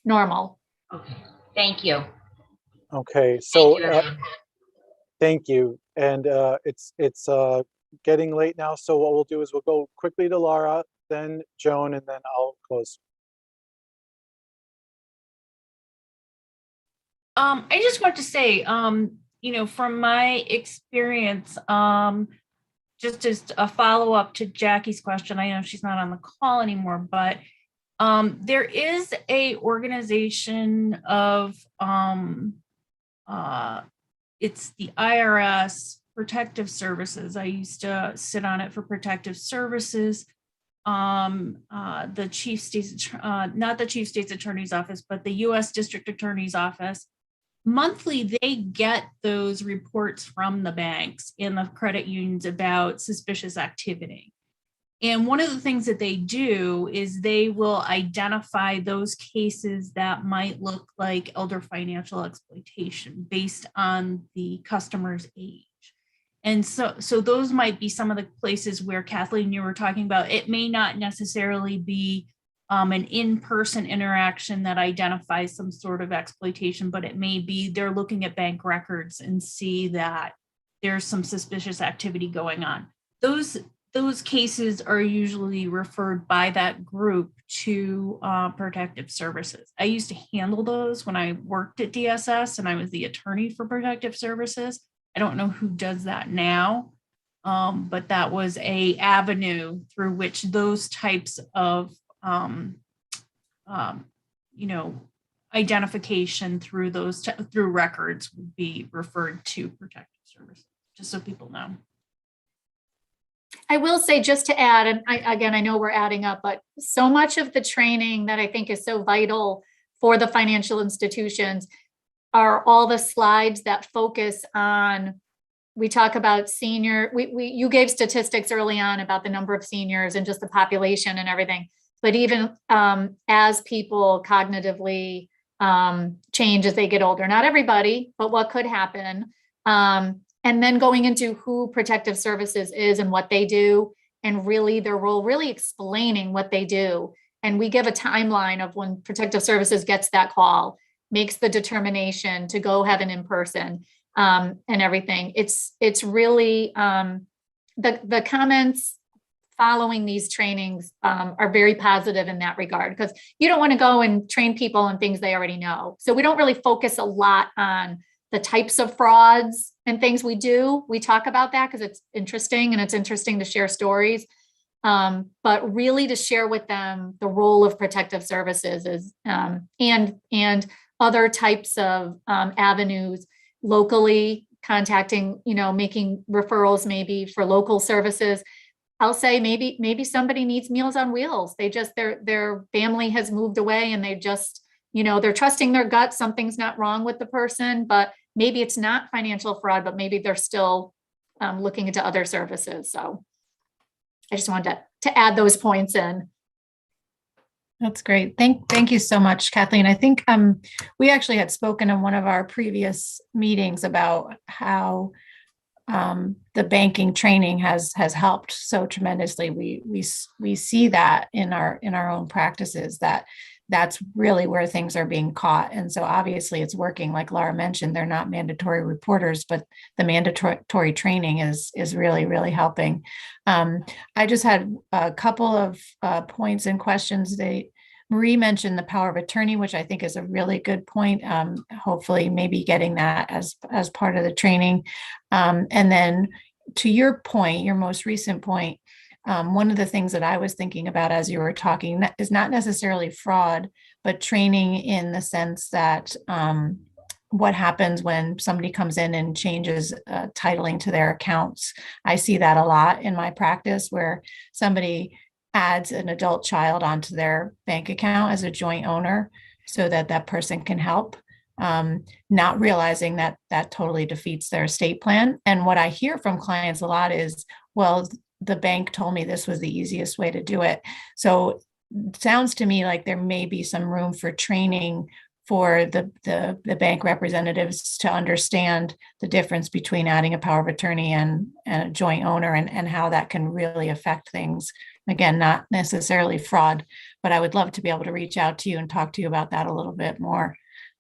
normal. Okay, thank you. Okay, so Thank you. thank you. And it's getting late now. So what we'll do is we'll go quickly to Laura, then Joan, and then I'll close. I just want to say, from my experience, just as a follow-up to Jackie's question, I know she's not on the call anymore, but there is a organization of, it's the IRS Protective Services. I used to sit on it for Protective Services. The Chief State's, not the Chief State's Attorney's Office, but the U.S. District Attorney's Office. Monthly, they get those reports from the banks and the credit unions about suspicious activity. And one of the things that they do is they will identify those cases that might look like elder financial exploitation based on the customer's age. And so those might be some of the places where, Kathleen, you were talking about, it may not necessarily be an in-person interaction that identifies some sort of exploitation, but it may be they're looking at bank records and see that there's some suspicious activity going on. Those cases are usually referred by that group to Protective Services. I used to handle those when I worked at DSS and I was the attorney for Protective Services. I don't know who does that now, but that was an avenue through which those types of identification through through records would be referred to Protective Services, just so people know. I will say, just to add, and I know we're adding up, but so much of the training that I think is so vital for the financial institutions are all the slides that focus on, we talk about senior, you gave statistics early on about the number of seniors and just the population and everything. But even as people cognitively change as they get older, not everybody, but what could happen. And then going into who Protective Services is and what they do, and really their role, really explaining what they do. And we give a timeline of when Protective Services gets that call, makes the determination to go have an in-person and everything. It's really, the comments following these trainings are very positive in that regard, because you don't want to go and train people on things they already know. So we don't really focus a lot on the types of frauds and things we do. We talk about that because it's interesting, and it's interesting to share stories. But really to share with them the role of Protective Services is, and other types of avenues locally, contacting, making referrals maybe for local services. I'll say maybe somebody needs Meals on Wheels. They just, their family has moved away and they just, they're trusting their gut. Something's not wrong with the person, but maybe it's not financial fraud, but maybe they're still looking into other services. So I just wanted to add those points in. That's great. Thank you so much, Kathleen. I think we actually had spoken in one of our previous meetings about how the banking training has helped so tremendously. We see that in our own practices, that's really where things are being caught. And so obviously it's working. Like Laura mentioned, they're not mandatory reporters, but the mandatory training is really, really helping. I just had a couple of points and questions. Marie mentioned the power of attorney, which I think is a really good point. Hopefully maybe getting that as part of the training. And then to your point, your most recent point, one of the things that I was thinking about as you were talking is not necessarily fraud, but training in the sense that what happens when somebody comes in and changes titling to their accounts. I see that a lot in my practice, where somebody adds an adult child onto their bank account as a joint owner so that that person can help. not realizing that that totally defeats their estate plan. And what I hear from clients a lot is, well, the bank told me this was the easiest way to do it. So it sounds to me like there may be some room for training for the bank representatives to understand the difference between adding a power of attorney and a joint owner, and how that can really affect things. Again, not necessarily fraud, but I would love to be able to reach out to you and talk to you about that a little bit more.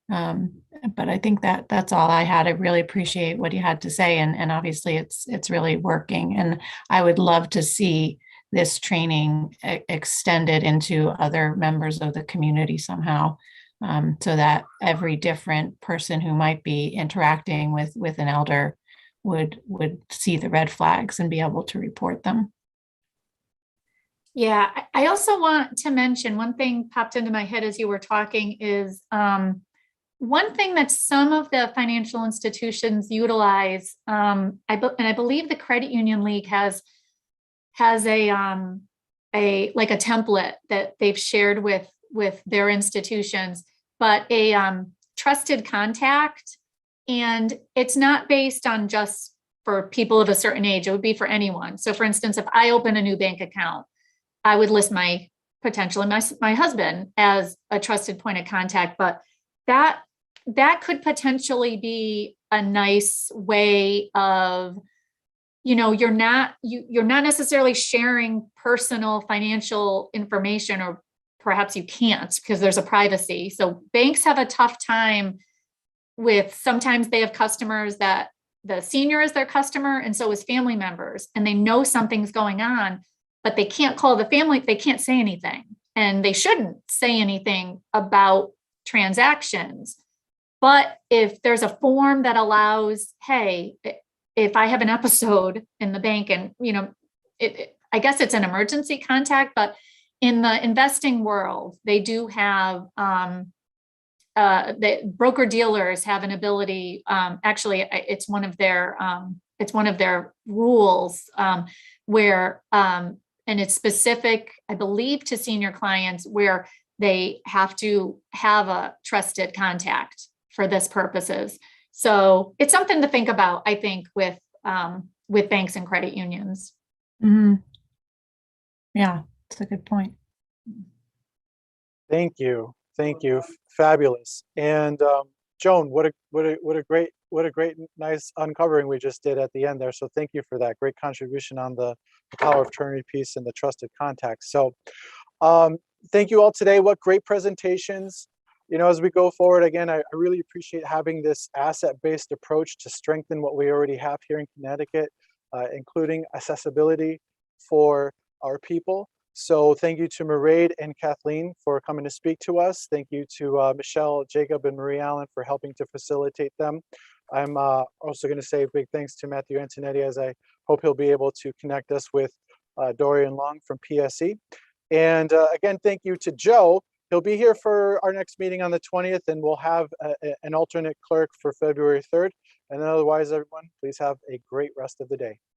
But I think that that's all I had. I really appreciate what you had to say, and obviously it's really working. And I would love to see this training extended into other members of the community somehow, so that every different person who might be interacting with an elder would see the red flags and be able to report them. Yeah, I also want to mention one thing popped into my head as you were talking is one thing that some of the financial institutions utilize. I believe the Credit Union League has a like a template that they've shared with their institutions, but a trusted contact, and it's not based on just for people of a certain age. It would be for anyone. So, for instance, if I open a new bank account, I would list my husband as a trusted point of contact, but that could potentially be a nice way of, you're not necessarily sharing personal financial information, or perhaps you can't because there's a privacy. So banks have a tough time with, sometimes they have customers that the senior is their customer and so is family members, and they know something's going on, but they can't call the family, they can't say anything, and they shouldn't say anything about transactions. But if there's a form that allows, hey, if I have an episode in the bank and, I guess it's an emergency contact, but in the investing world, they do have, the broker dealers have an ability, actually, it's one of their rules, where, and it's specific, I believe, to senior clients, where they have to have a trusted contact for this purposes. So it's something to think about, I think, with banks and credit unions. Mm-hmm. Yeah, that's a good point. Thank you. Fabulous. And Joan, what a great, nice uncovering we just did at the end there. So thank you for that great contribution on the power of attorney piece and the trusted contacts. So thank you all today. What great presentations. As we go forward, again, I really appreciate having this asset-based approach to strengthen what we already have here in Connecticut, including accessibility for our people. So thank you to Mairead and Kathleen for coming to speak to us. Thank you to Michelle, Jacob, and Marie Allen for helping to facilitate them. I'm also going to say big thanks to Matthew Antonetti, as I hope he'll be able to connect us with Dorian Long from PSE. And again, thank you to Joe. He'll be here for our next meeting on the 20th, and we'll have an alternate clerk for February 3rd. And otherwise, everyone, please have a great rest of the day.